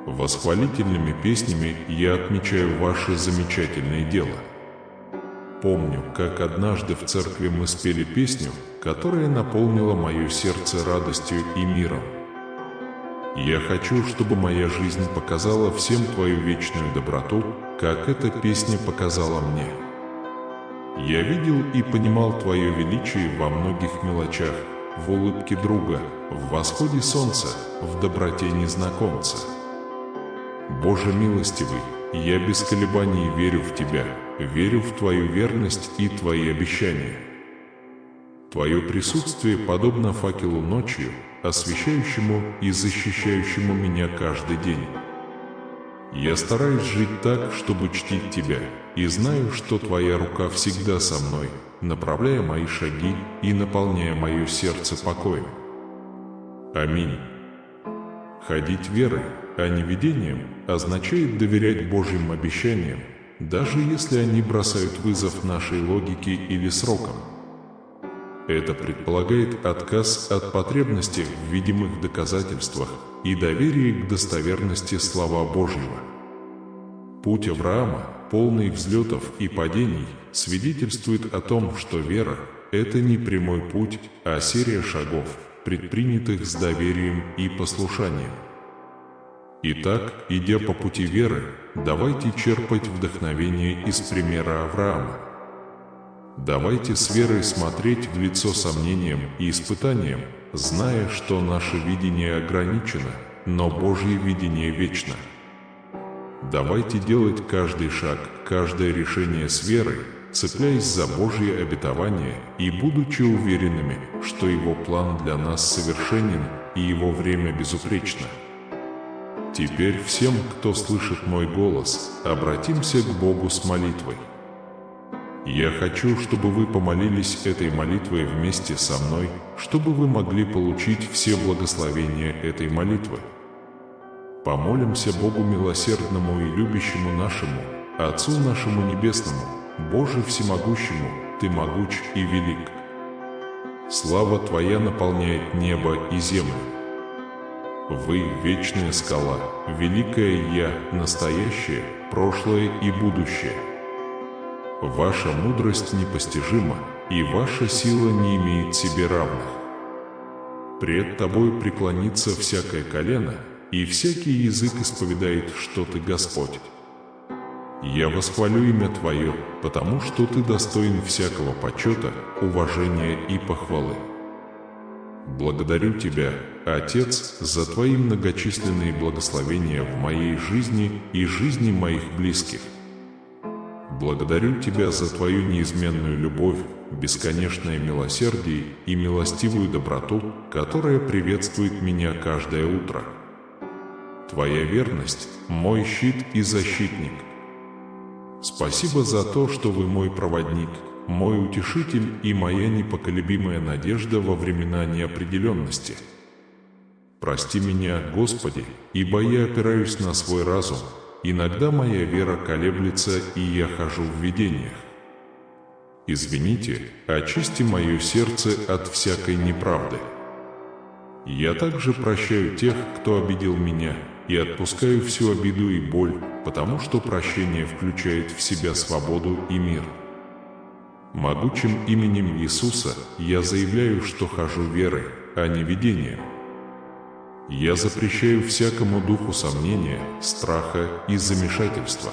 Восхвалительными песнями я отмечаю Ваше замечательное дело. Помню, как однажды в церкви мы спели песню, которая наполнила мое сердце радостью и миром. Я хочу, чтобы моя жизнь показала всем Твою вечную доброту, как эта песня показала мне. Я видел и понимал Твое величие во многих мелочах, в улыбке друга, в восходе солнца, в доброте незнакомца. Боже милостивый, я без колебаний верю в Тебя, верю в Твою верность и Твои обещания. Твое присутствие подобно факелу ночью, освещающему и защищающему меня каждый день. Я стараюсь жить так, чтобы чтить Тебя, и знаю, что Твоя рука всегда со мной, направляя мои шаги и наполняя мое сердце покоем. Аминь. Ходить верой, а не видением, означает доверять Божьим обещаниям, даже если они бросают вызов нашей логике или срокам. Это предполагает отказ от потребности в видимых доказательствах и доверие к достоверности слова Божьего. Путь Авраама, полный взлетов и падений, свидетельствует о том, что вера – это не прямой путь, а серия шагов, предпринятых с доверием и послушанием. Итак, идя по пути веры, давайте черпать вдохновение из примера Авраама. Давайте с верой смотреть в лицо сомнениям и испытаниям, зная, что наше видение ограничено, но Божье видение вечно. Давайте делать каждый шаг, каждое решение с верой, цепляясь за Божье обетование и будучи уверенными, что Его план для нас совершенен и Его время безупречно. Теперь всем, кто слышит мой голос, обратимся к Богу с молитвой. Я хочу, чтобы вы помолились этой молитвой вместе со мной, чтобы вы могли получить все благословения этой молитвы. Помолимся Богу милосердному и любящему нашему, Отцу нашему Небесному, Боже всемогущему, Ты могуч и велик. Слава Твоя наполняет небо и землю. Вы – вечная скала, великая Я, настоящее, прошлое и будущее. Ваша мудрость непостижима, и ваша сила не имеет себе равных. Пред Тобой преклонится всякое колено, и всякий язык исповедает, что Ты Господь. Я восхвалю имя Твое, потому что Ты достоин всякого почета, уважения и похвалы. Благодарю Тебя, Отец, за Твои многочисленные благословения в моей жизни и жизни моих близких. Благодарю Тебя за Твою неизменную любовь, бесконечное милосердие и милостивую доброту, которая приветствует меня каждое утро. Твоя верность – мой щит и защитник. Спасибо за то, что Вы мой проводник, мой утешитель и моя непоколебимая надежда во времена неопределенности. Прости меня, Господи, ибо я опираюсь на свой разум. Иногда моя вера колеблется, и я хожу в видениях. Извините, очисти мое сердце от всякой неправды. Я также прощаю тех, кто обидел меня, и отпускаю всю обиду и боль, потому что прощение включает в себя свободу и мир. Могучим именем Иисуса я заявляю, что хожу верой, а не видением. Я запрещаю всякому духу сомнения, страха и замешательства.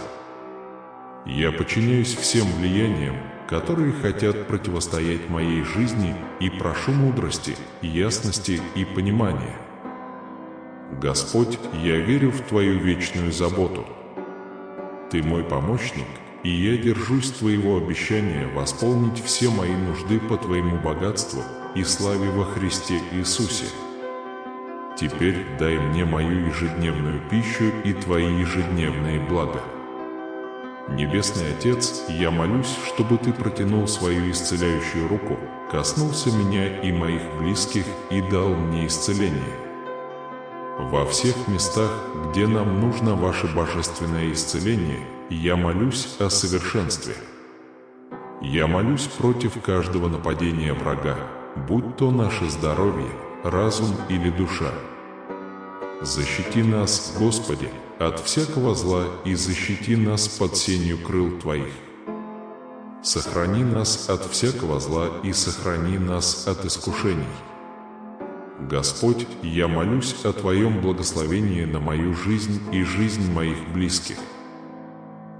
Я подчиняюсь всем влияниям, которые хотят противостоять моей жизни, и прошу мудрости, ясности и понимания. Господь, я верю в Твою вечную заботу. Ты мой помощник, и я держусь Твоего обещания восполнить все мои нужды по Твоему богатству и славе во Христе Иисусе. Теперь дай мне мою ежедневную пищу и Твои ежедневные блага. Небесный Отец, я молюсь, чтобы Ты протянул свою исцеляющую руку, коснулся меня и моих близких и дал мне исцеление. Во всех местах, где нам нужно Ваше божественное исцеление, я молюсь о совершенстве. Я молюсь против каждого нападения врага, будь то наше здоровье, разум или душа. Защити нас, Господи, от всякого зла и защити нас под сенью крыл Твоих. Сохрани нас от всякого зла и сохрани нас от искушений. Господь, я молюсь о Твоем благословении на мою жизнь и жизнь моих близких.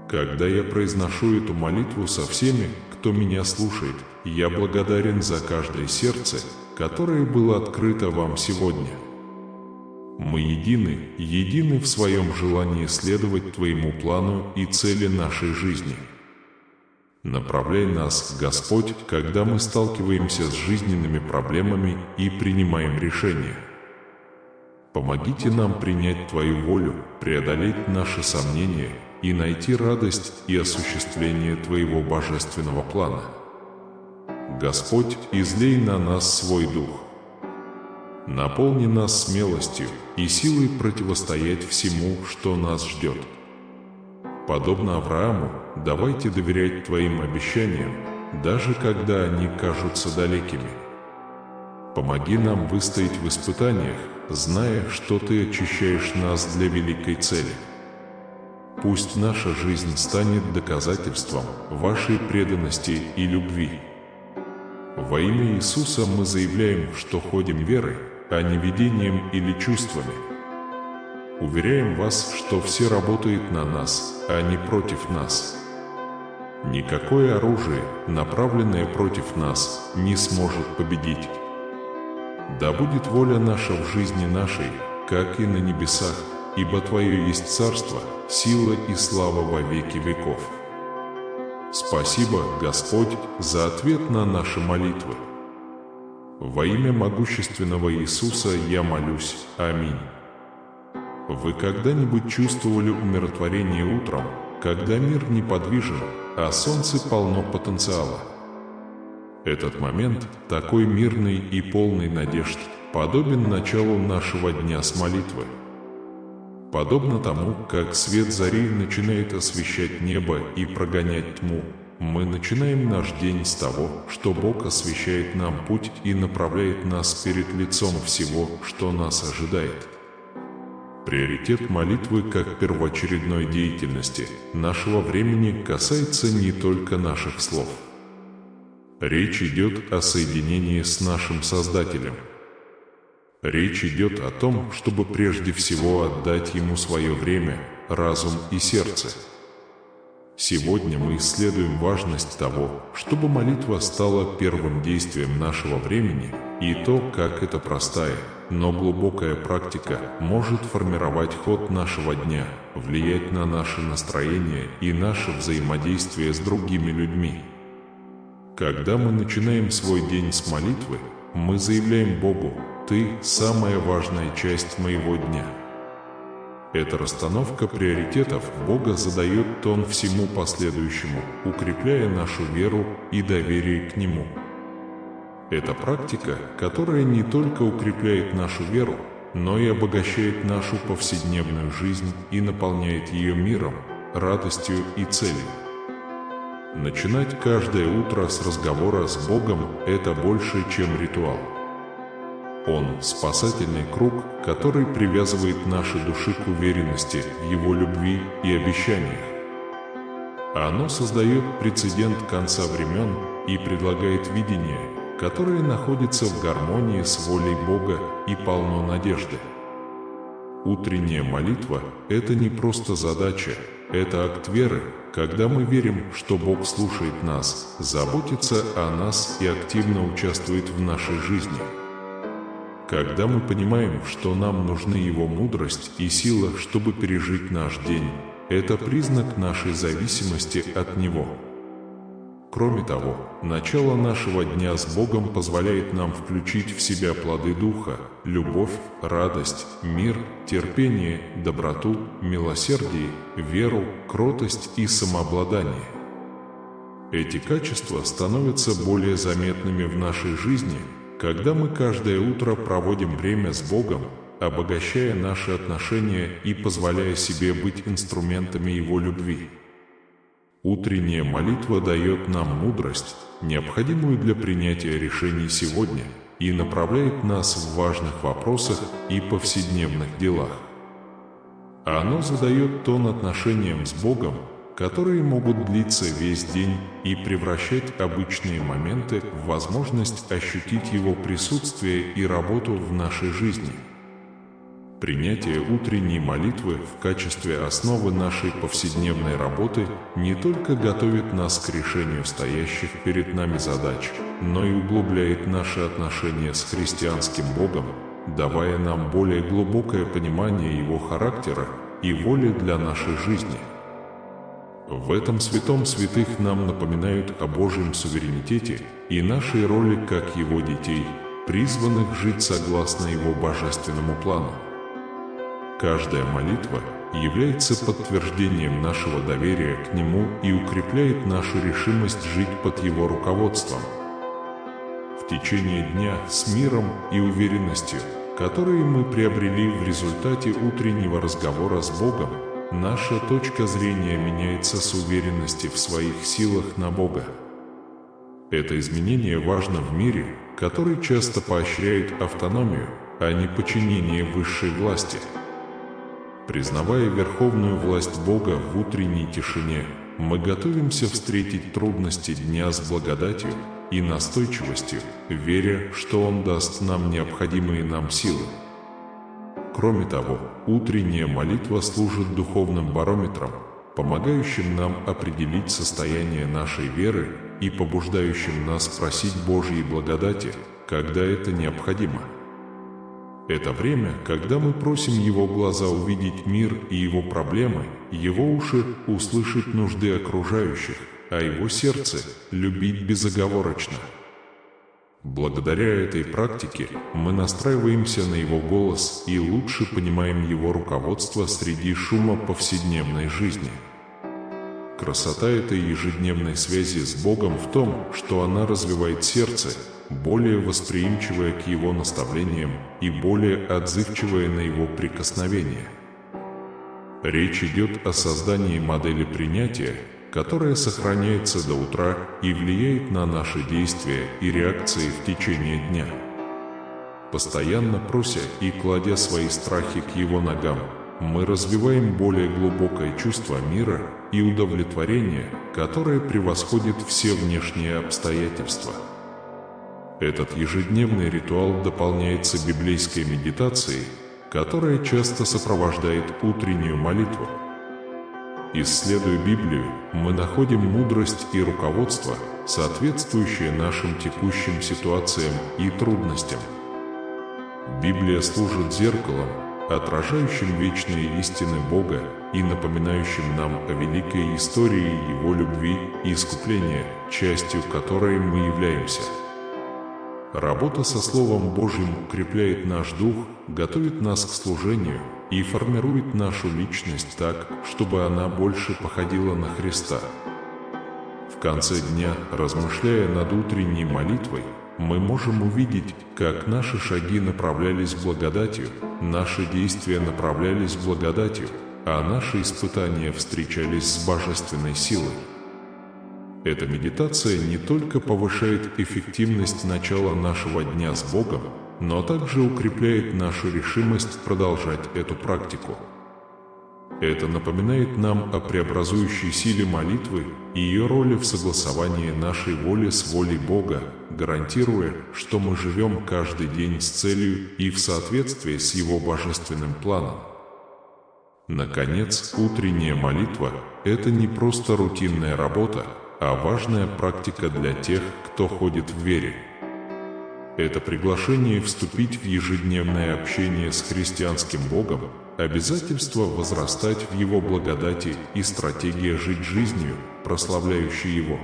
Когда я произношу эту молитву со всеми, кто меня слушает, я благодарен за каждое сердце, которое было открыто Вам сегодня. Мы едины в своем желании следовать Твоему плану и цели нашей жизни. Направляй нас, Господь, когда мы сталкиваемся с жизненными проблемами и принимаем решения. Помогите нам принять Твою волю, преодолеть наши сомнения и найти радость и осуществление Твоего божественного плана. Господь, излей на нас свой дух. Наполни нас смелостью и силой противостоять всему, что нас ждет. Подобно Аврааму, давайте доверять Твоим обещаниям, даже когда они кажутся далекими. Помоги нам выстоять в испытаниях, зная, что Ты очищаешь нас для великой цели. Пусть наша жизнь станет доказательством Вашей преданности и любви. Во имя Иисуса мы заявляем, что ходим верой, а не видением или чувствами. Уверяем Вас, что все работает на нас, а не против нас. Никакое оружие, направленное против нас, не сможет победить. Да будет воля наша в жизни нашей, как и на небесах, ибо Твое есть царство, сила и слава во веки веков. Спасибо, Господь, за ответ на наши молитвы. Во имя могущественного Иисуса я молюсь. Аминь. Вы когда-нибудь чувствовали умиротворение утром, когда мир неподвижен, а солнце полно потенциала? Этот момент, такой мирный и полный надежд, подобен началу нашего дня с молитвы. Подобно тому, как свет зари начинает освещать небо и прогонять тьму, мы начинаем наш день с того, что Бог освещает нам путь и направляет нас перед лицом всего, что нас ожидает. Приоритет молитвы как первоочередной деятельности нашего времени касается не только наших слов. Речь идет о соединении с нашим Создателем. Речь идет о том, чтобы прежде всего отдать Ему свое время, разум и сердце. Сегодня мы исследуем важность того, чтобы молитва стала первым действием нашего времени, и то, как эта простая, но глубокая практика может формировать ход нашего дня, влиять на наше настроение и наше взаимодействие с другими людьми. Когда мы начинаем свой день с молитвы, мы заявляем Богу: «Ты – самая важная часть моего дня». Эта расстановка приоритетов Бога задает тон всему последующему, укрепляя нашу веру и доверие к Нему. Это практика, которая не только укрепляет нашу веру, но и обогащает нашу повседневную жизнь и наполняет ее миром, радостью и целью. Начинать каждое утро с разговора с Богом – это больше, чем ритуал. Он – спасательный круг, который привязывает наши души к уверенности в Его любви и обещаниях. Оно создает прецедент конца времен и предлагает видение, которое находится в гармонии с волей Бога и полно надежды. Утренняя молитва – это не просто задача, это акт веры, когда мы верим, что Бог слушает нас, заботится о нас и активно участвует в нашей жизни. Когда мы понимаем, что нам нужны Его мудрость и сила, чтобы пережить наш день, это признак нашей зависимости от Него. Кроме того, начало нашего дня с Богом позволяет нам включить в себя плоды Духа – любовь, радость, мир, терпение, доброту, милосердие, веру, кротость и самообладание. Эти качества становятся более заметными в нашей жизни, когда мы каждое утро проводим время с Богом, обогащая наши отношения и позволяя себе быть инструментами Его любви. Утренняя молитва дает нам мудрость, необходимую для принятия решений сегодня, и направляет нас в важных вопросах и повседневных делах. Оно задает тон отношениям с Богом, которые могут длиться весь день и превращать обычные моменты в возможность ощутить Его присутствие и работу в нашей жизни. Принятие утренней молитвы в качестве основы нашей повседневной работы не только готовит нас к решению стоящих перед нами задач, но и углубляет наши отношения с христианским Богом, давая нам более глубокое понимание Его характера и воли для нашей жизни. В этом святом святых нам напоминают о Божьем суверенитете и нашей роли как Его детей, призванных жить согласно Его божественному плану. Каждая молитва является подтверждением нашего доверия к Нему и укрепляет нашу решимость жить под Его руководством. В течение дня с миром и уверенностью, которые мы приобрели в результате утреннего разговора с Богом, наша точка зрения меняется с уверенности в своих силах на Бога. Это изменение важно в мире, который часто поощряет автономию, а не подчинение высшей власти. Признавая верховную власть Бога в утренней тишине, мы готовимся встретить трудности дня с благодатью и настойчивостью, веря, что Он даст нам необходимые нам силы. Кроме того, утренняя молитва служит духовным барометром, помогающим нам определить состояние нашей веры и побуждающим нас просить Божьей благодати, когда это необходимо. Это время, когда мы просим Его глаза увидеть мир и его проблемы, Его уши услышать нужды окружающих, а Его сердце любить безоговорочно. Благодаря этой практике мы настраиваемся на Его голос и лучше понимаем Его руководство среди шума повседневной жизни. Красота этой ежедневной связи с Богом в том, что она развивает сердце, более восприимчивое к Его наставлениям и более отзывчивое на Его прикосновения. Речь идет о создании модели принятия, которая сохраняется до утра и влияет на наши действия и реакции в течение дня. Постоянно прося и кладя свои страхи к Его ногам, мы развиваем более глубокое чувство мира и удовлетворения, которое превосходит все внешние обстоятельства. Этот ежедневный ритуал дополняется библейской медитацией, которая часто сопровождает утреннюю молитву. Исследуя Библию, мы находим мудрость и руководство, соответствующее нашим текущим ситуациям и трудностям. Библия служит зеркалом, отражающим вечные истины Бога и напоминающим нам о великой истории Его любви и искупления, частью которой мы являемся. Работа со Словом Божьим укрепляет наш дух, готовит нас к служению и формирует нашу личность так, чтобы она больше походила на Христа. В конце дня, размышляя над утренней молитвой, мы можем увидеть, как наши шаги направлялись благодатью, наши действия направлялись благодатью, а наши испытания встречались с божественной силой. Эта медитация не только повышает эффективность начала нашего дня с Богом, но также укрепляет нашу решимость продолжать эту практику. Это напоминает нам о преобразующей силе молитвы и ее роли в согласовании нашей воли с волей Бога, гарантируя, что мы живем каждый день с целью и в соответствии с Его божественным планом. Наконец, утренняя молитва – это не просто рутинная работа, а важная практика для тех, кто ходит в вере. Это приглашение вступить в ежедневное общение с христианским Богом, обязательство возрастать в Его благодати и стратегия жить жизнью, прославляющей Его.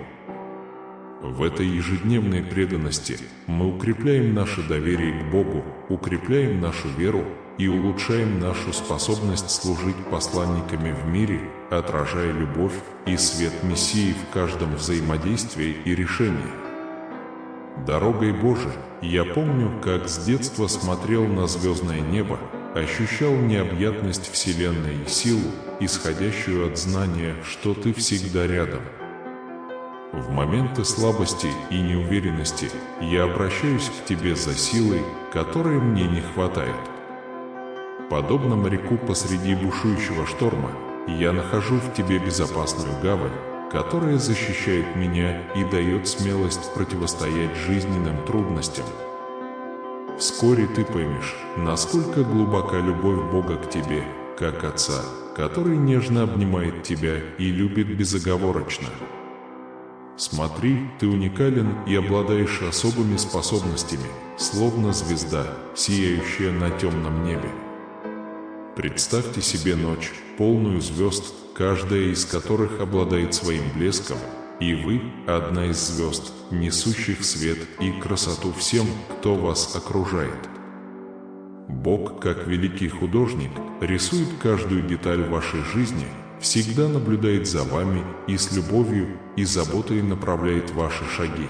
В этой ежедневной преданности мы укрепляем наше доверие к Богу, укрепляем нашу веру и улучшаем нашу способность служить посланниками в мире, отражая любовь и свет Мессии в каждом взаимодействии и решении. Дорогой Божией, я помню, как с детства смотрел на звездное небо, ощущал необъятность Вселенной и силу, исходящую от знания, что Ты всегда рядом. В моменты слабости и неуверенности я обращаюсь к Тебе за силой, которой мне не хватает. Подобно моряку посреди бушующего шторма, я нахожу в Тебе безопасную гавань, которая защищает меня и дает смелость противостоять жизненным трудностям. Вскоре ты поймешь, насколько глубока любовь Бога к тебе, как Отца, который нежно обнимает тебя и любит безоговорочно. Смотри, ты уникален и обладаешь особыми способностями, словно звезда, сияющая на темном небе. Представьте себе ночь, полную звезд, каждая из которых обладает своим блеском, и вы – одна из звезд, несущих свет и красоту всем, кто вас окружает. Бог, как великий художник, рисует каждую деталь вашей жизни, всегда наблюдает за вами и с любовью и заботой направляет ваши шаги.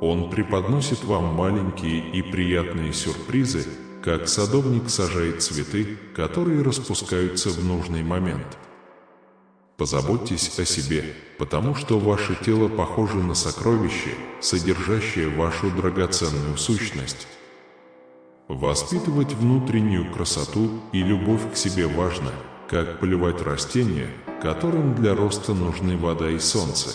Он преподносит вам маленькие и приятные сюрпризы, как садовник сажает цветы, которые распускаются в нужный момент. Позаботьтесь о себе, потому что ваше тело похоже на сокровище, содержащее вашу драгоценную сущность. Воспитывать внутреннюю красоту и любовь к себе важно, как поливать растения, которым для роста нужны вода и солнце.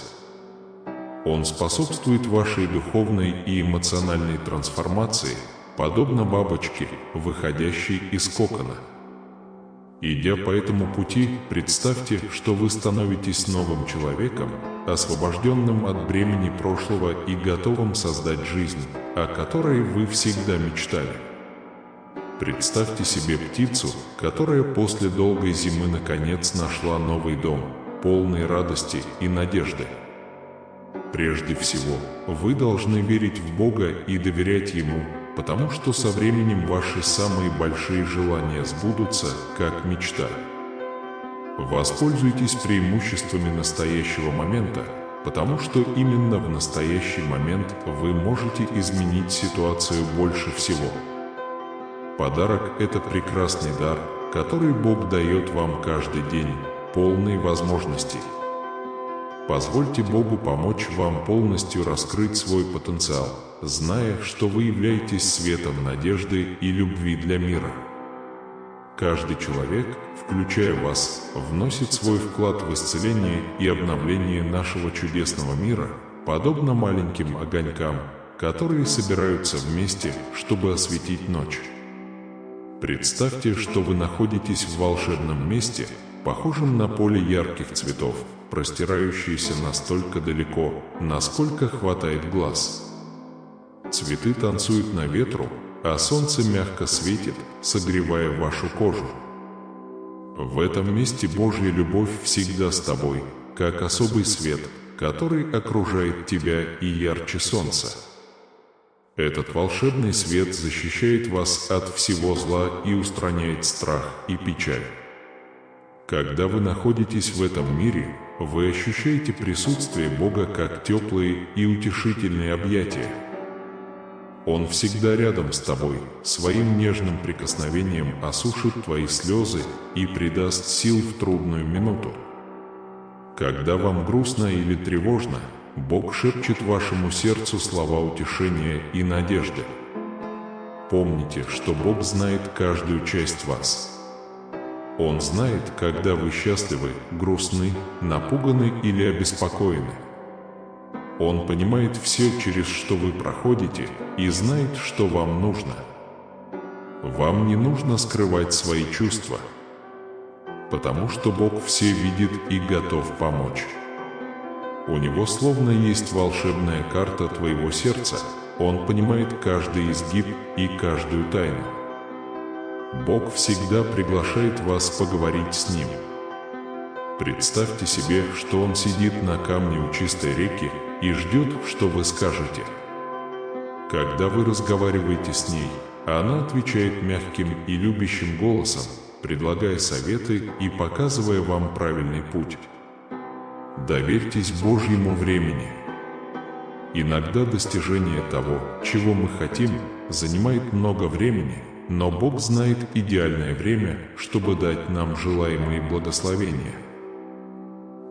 Он способствует вашей духовной и эмоциональной трансформации, подобно бабочке, выходящей из кокона. Идя по этому пути, представьте, что вы становитесь новым человеком, освобожденным от бремени прошлого и готовым создать жизнь, о которой вы всегда мечтали. Представьте себе птицу, которая после долгой зимы наконец нашла новый дом, полный радости и надежды. Прежде всего, вы должны верить в Бога и доверять Ему, потому что со временем ваши самые большие желания сбудутся, как мечта. Воспользуйтесь преимуществами настоящего момента, потому что именно в настоящий момент вы можете изменить ситуацию больше всего. Подарок – это прекрасный дар, который Бог дает вам каждый день, полный возможностей. Позвольте Богу помочь вам полностью раскрыть свой потенциал, зная, что вы являетесь светом надежды и любви для мира. Каждый человек, включая вас, вносит свой вклад в исцеление и обновление нашего чудесного мира, подобно маленьким огонькам, которые собираются вместе, чтобы осветить ночь. Представьте, что вы находитесь в волшебном месте, похожим на поле ярких цветов, простирающееся настолько далеко, насколько хватает глаз. Цветы танцуют на ветру, а солнце мягко светит, согревая вашу кожу. В этом месте Божья любовь всегда с тобой, как особый свет, который окружает тебя и ярче солнца. Этот волшебный свет защищает вас от всего зла и устраняет страх и печаль. Когда вы находитесь в этом мире, вы ощущаете присутствие Бога как теплые и утешительные объятия. Он всегда рядом с тобой, своим нежным прикосновением осушит твои слезы и придаст сил в трудную минуту. Когда вам грустно или тревожно, Бог шепчет вашему сердцу слова утешения и надежды. Помните, что Бог знает каждую часть вас. Он знает, когда вы счастливы, грустны, напуганы или обеспокоены. Он понимает все, через что вы проходите, и знает, что вам нужно. Вам не нужно скрывать свои чувства, потому что Бог все видит и готов помочь. У Него словно есть волшебная карта твоего сердца, Он понимает каждый изгиб и каждую тайну. Бог всегда приглашает вас поговорить с Ним. Представьте себе, что Он сидит на камне у чистой реки и ждет, что вы скажете. Когда вы разговариваете с ней, она отвечает мягким и любящим голосом, предлагая советы и показывая вам правильный путь. Доверьтесь Божьему времени. Иногда достижение того, чего мы хотим, занимает много времени, но Бог знает идеальное время, чтобы дать нам желаемые благословения.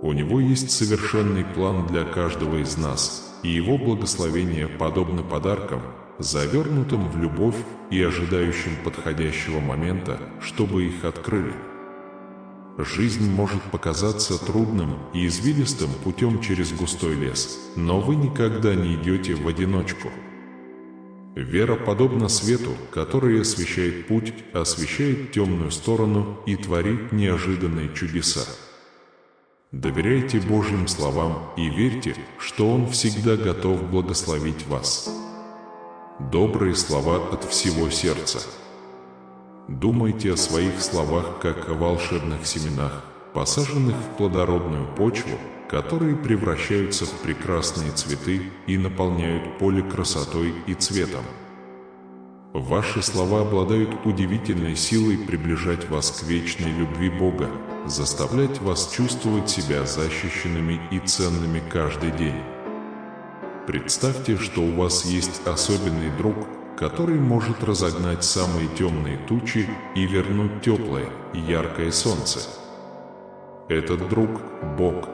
У Него есть совершенный план для каждого из нас, и Его благословения подобны подаркам, завернутым в любовь и ожидающим подходящего момента, чтобы их открыли. Жизнь может показаться трудным и извилистым путем через густой лес, но вы никогда не идете в одиночку. Вера подобна свету, который освещает путь, освещает темную сторону и творит неожиданные чудеса. Доверяйте Божьим словам и верьте, что Он всегда готов благословить вас. Добрые слова от всего сердца. Думайте о своих словах, как о волшебных семенах, посаженных в плодородную почву, которые превращаются в прекрасные цветы и наполняют поле красотой и цветом. Ваши слова обладают удивительной силой приближать вас к вечной любви Бога, заставлять вас чувствовать себя защищенными и ценными каждый день. Представьте, что у вас есть особенный друг, который может разогнать самые темные тучи и вернуть теплое и яркое солнце. Этот друг – Бог.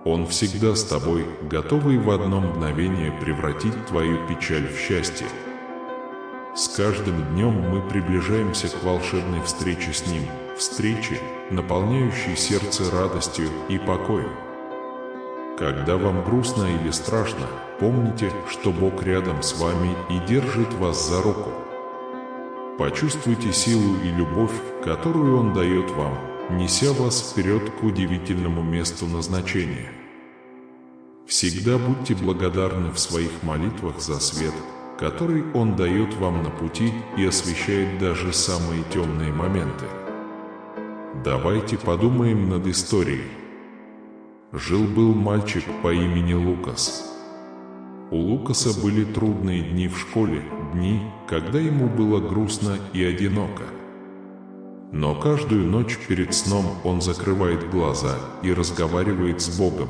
Он всегда с тобой, готовый в одно мгновение превратить твою печаль в счастье. С каждым днем мы приближаемся к волшебной встрече с Ним, встрече, наполняющей сердце радостью и покоем. Когда вам грустно или страшно, помните, что Бог рядом с вами и держит вас за руку. Почувствуйте силу и любовь, которую Он дает вам, неся вас вперед к удивительному месту назначения. Всегда будьте благодарны в своих молитвах за свет, который Он дает вам на пути и освещает даже самые темные моменты. Давайте подумаем над историей. Жил-был мальчик по имени Лукас. У Лукаса были трудные дни в школе, дни, когда ему было грустно и одиноко. Но каждую ночь перед сном он закрывает глаза и разговаривает с Богом.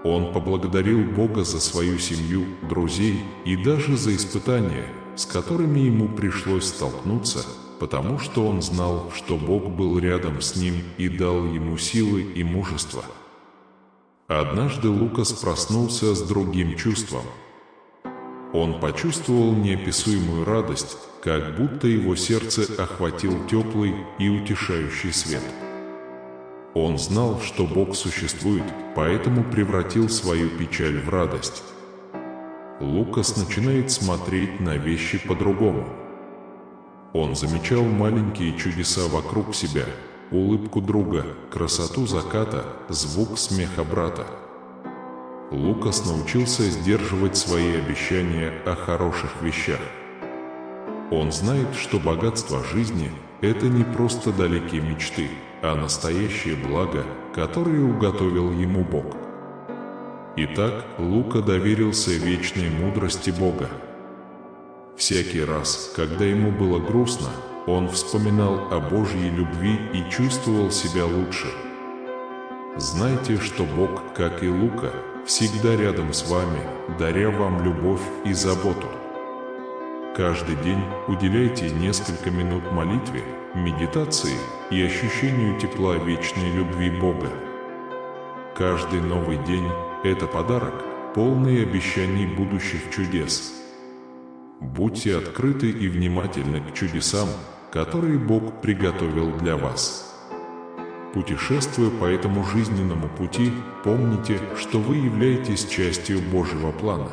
Он поблагодарил Бога за свою семью, друзей и даже за испытания, с которыми ему пришлось столкнуться, потому что он знал, что Бог был рядом с ним и дал ему силы и мужество. Однажды Лукас проснулся с другим чувством. Он почувствовал неописуемую радость, как будто его сердце охватил теплый и утешающий свет. Он знал, что Бог существует, поэтому превратил свою печаль в радость. Лукас начинает смотреть на вещи по-другому. Он замечал маленькие чудеса вокруг себя, улыбку друга, красоту заката, звук смеха брата. Лукас научился сдерживать свои обещания о хороших вещах. Он знает, что богатство жизни – это не просто далекие мечты, а настоящее благо, которое уготовил ему Бог. Итак, Лука доверился вечной мудрости Бога. Всякий раз, когда ему было грустно, он вспоминал о Божьей любви и чувствовал себя лучше. Знайте, что Бог, как и Лука, всегда рядом с вами, даря вам любовь и заботу. Каждый день уделяйте несколько минут молитве, медитации и ощущению тепла вечной любви Бога. Каждый новый день – это подарок, полный обещаний будущих чудес. Будьте открыты и внимательны к чудесам, которые Бог приготовил для вас. Путешествуя по этому жизненному пути, помните, что вы являетесь частью Божьего плана.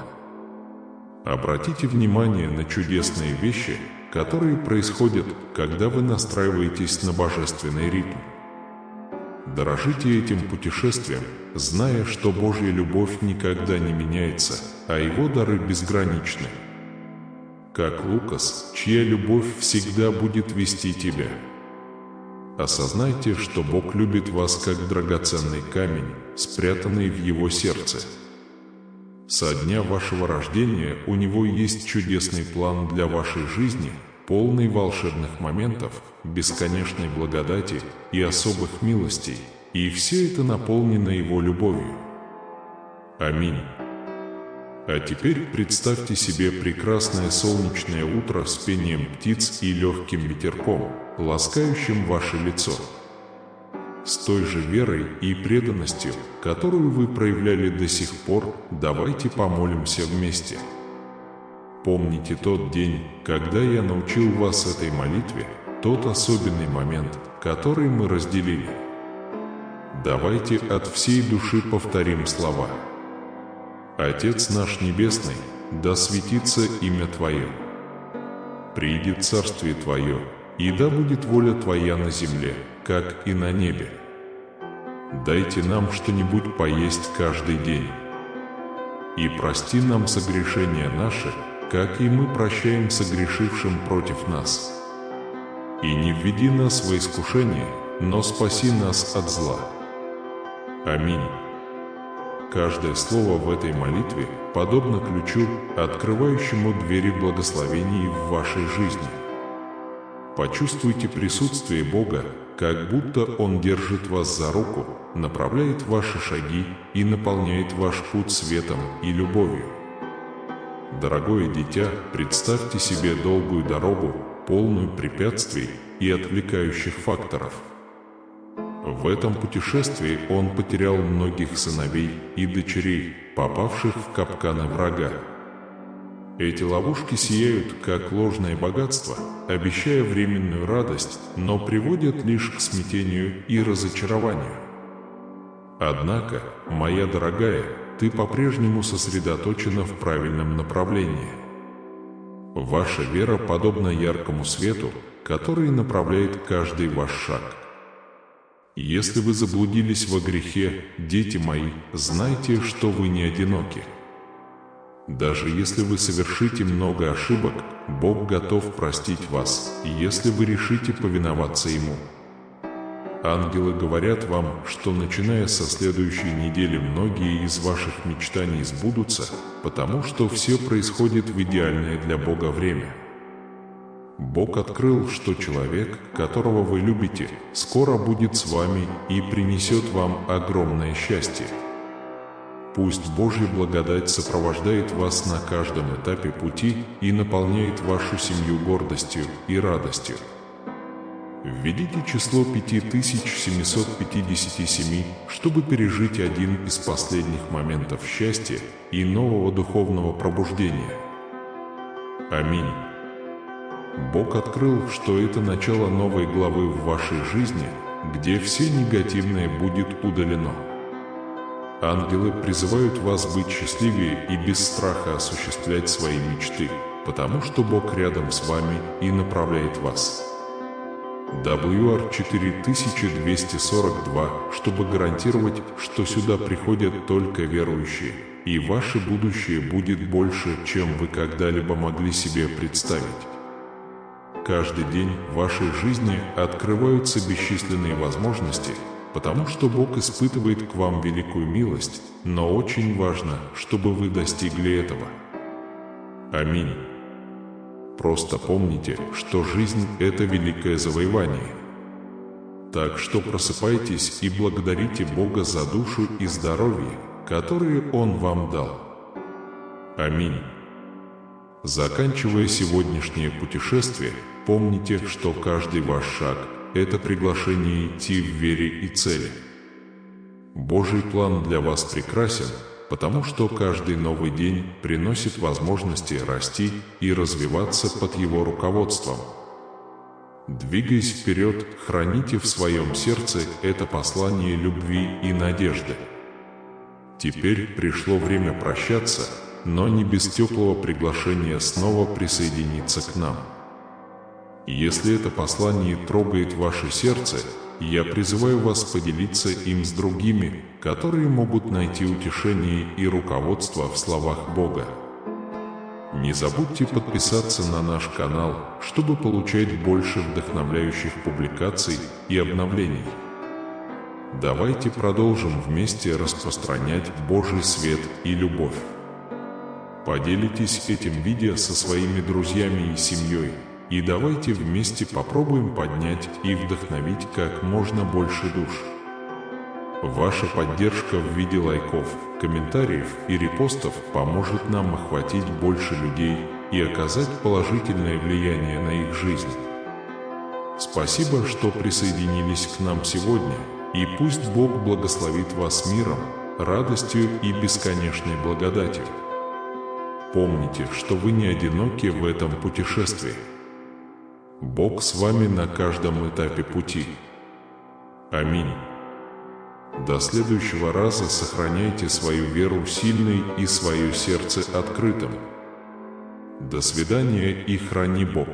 Обратите внимание на чудесные вещи, которые происходят, когда вы настраиваетесь на божественный ритм. Дорожите этим путешествием, зная, что Божья любовь никогда не меняется, а Его дары безграничны. Как Лукас, чья любовь всегда будет вести тебя. Осознайте, что Бог любит вас как драгоценный камень, спрятанный в Его сердце. Со дня вашего рождения у Него есть чудесный план для вашей жизни, полный волшебных моментов, бесконечной благодати и особых милостей, и все это наполнено Его любовью. Аминь. А теперь представьте себе прекрасное солнечное утро с пением птиц и легким ветерком, ласкающим ваше лицо. С той же верой и преданностью, которую вы проявляли до сих пор, давайте помолимся вместе. Помните тот день, когда я научил вас этой молитве, тот особенный момент, который мы разделили. Давайте от всей души повторим слова. Отец наш Небесный, да светится имя Твое. Придет Царствие Твое, и да будет воля Твоя на земле, как и на небе. Дайте нам что-нибудь поесть каждый день. И прости нам согрешения наши, как и мы прощаем согрешившим против нас. И не введи нас во искушение, но спаси нас от зла. Аминь. Каждое слово в этой молитве подобно ключу, открывающему двери благословений в вашей жизни. Почувствуйте присутствие Бога, как будто Он держит вас за руку, направляет ваши шаги и наполняет ваш путь светом и любовью. Дорогое дитя, представьте себе долгую дорогу, полную препятствий и отвлекающих факторов. В этом путешествии он потерял многих сыновей и дочерей, попавших в капканы врага. Эти ловушки сияют, как ложное богатство, обещая временную радость, но приводят лишь к смятению и разочарованию. Однако, моя дорогая, ты по-прежнему сосредоточена в правильном направлении. Ваша вера подобна яркому свету, который направляет каждый ваш шаг. Если вы заблудились во грехе, дети мои, знайте, что вы не одиноки. Даже если вы совершите много ошибок, Бог готов простить вас, если вы решите повиноваться Ему. Ангелы говорят вам, что начиная со следующей недели многие из ваших мечтаний сбудутся, потому что все происходит в идеальное для Бога время. Бог открыл, что человек, которого вы любите, скоро будет с вами и принесет вам огромное счастье. Пусть Божья благодать сопровождает вас на каждом этапе пути и наполняет вашу семью гордостью и радостью. Введите число 5757, чтобы пережить один из последних моментов счастья и нового духовного пробуждения. Аминь. Бог открыл, что это начало новой главы в вашей жизни, где все негативное будет удалено. Ангелы призывают вас быть счастливее и без страха осуществлять свои мечты, потому что Бог рядом с вами и направляет вас. WR4242, чтобы гарантировать, что сюда приходят только верующие, и ваше будущее будет больше, чем вы когда-либо могли себе представить. Каждый день в вашей жизни открываются бесчисленные возможности, потому что Бог испытывает к вам великую милость, но очень важно, чтобы вы достигли этого. Аминь. Просто помните, что жизнь – это великое завоевание. Так что просыпайтесь и благодарите Бога за душу и здоровье, которые Он вам дал. Аминь. Заканчивая сегодняшнее путешествие, помните, что каждый ваш шаг – это приглашение идти в вере и цели. Божий план для вас прекрасен, потому что каждый новый день приносит возможности расти и развиваться под Его руководством. Двигаясь вперед, храните в своем сердце это послание любви и надежды. Теперь пришло время прощаться, но не без теплого приглашения снова присоединиться к нам. Если это послание трогает ваше сердце, я призываю вас поделиться им с другими, которые могут найти утешение и руководство в словах Бога. Не забудьте подписаться на наш канал, чтобы получать больше вдохновляющих публикаций и обновлений. Давайте продолжим вместе распространять Божий свет и любовь. Поделитесь этим видео со своими друзьями и семьей, и давайте вместе попробуем поднять и вдохновить как можно больше душ. Ваша поддержка в виде лайков, комментариев и репостов поможет нам охватить больше людей и оказать положительное влияние на их жизнь. Спасибо, что присоединились к нам сегодня, и пусть Бог благословит вас миром, радостью и бесконечной благодатью. Помните, что вы не одиноки в этом путешествии. Бог с вами на каждом этапе пути. Аминь. До следующего раза сохраняйте свою веру сильной и свое сердце открытым. До свидания и храни Бог.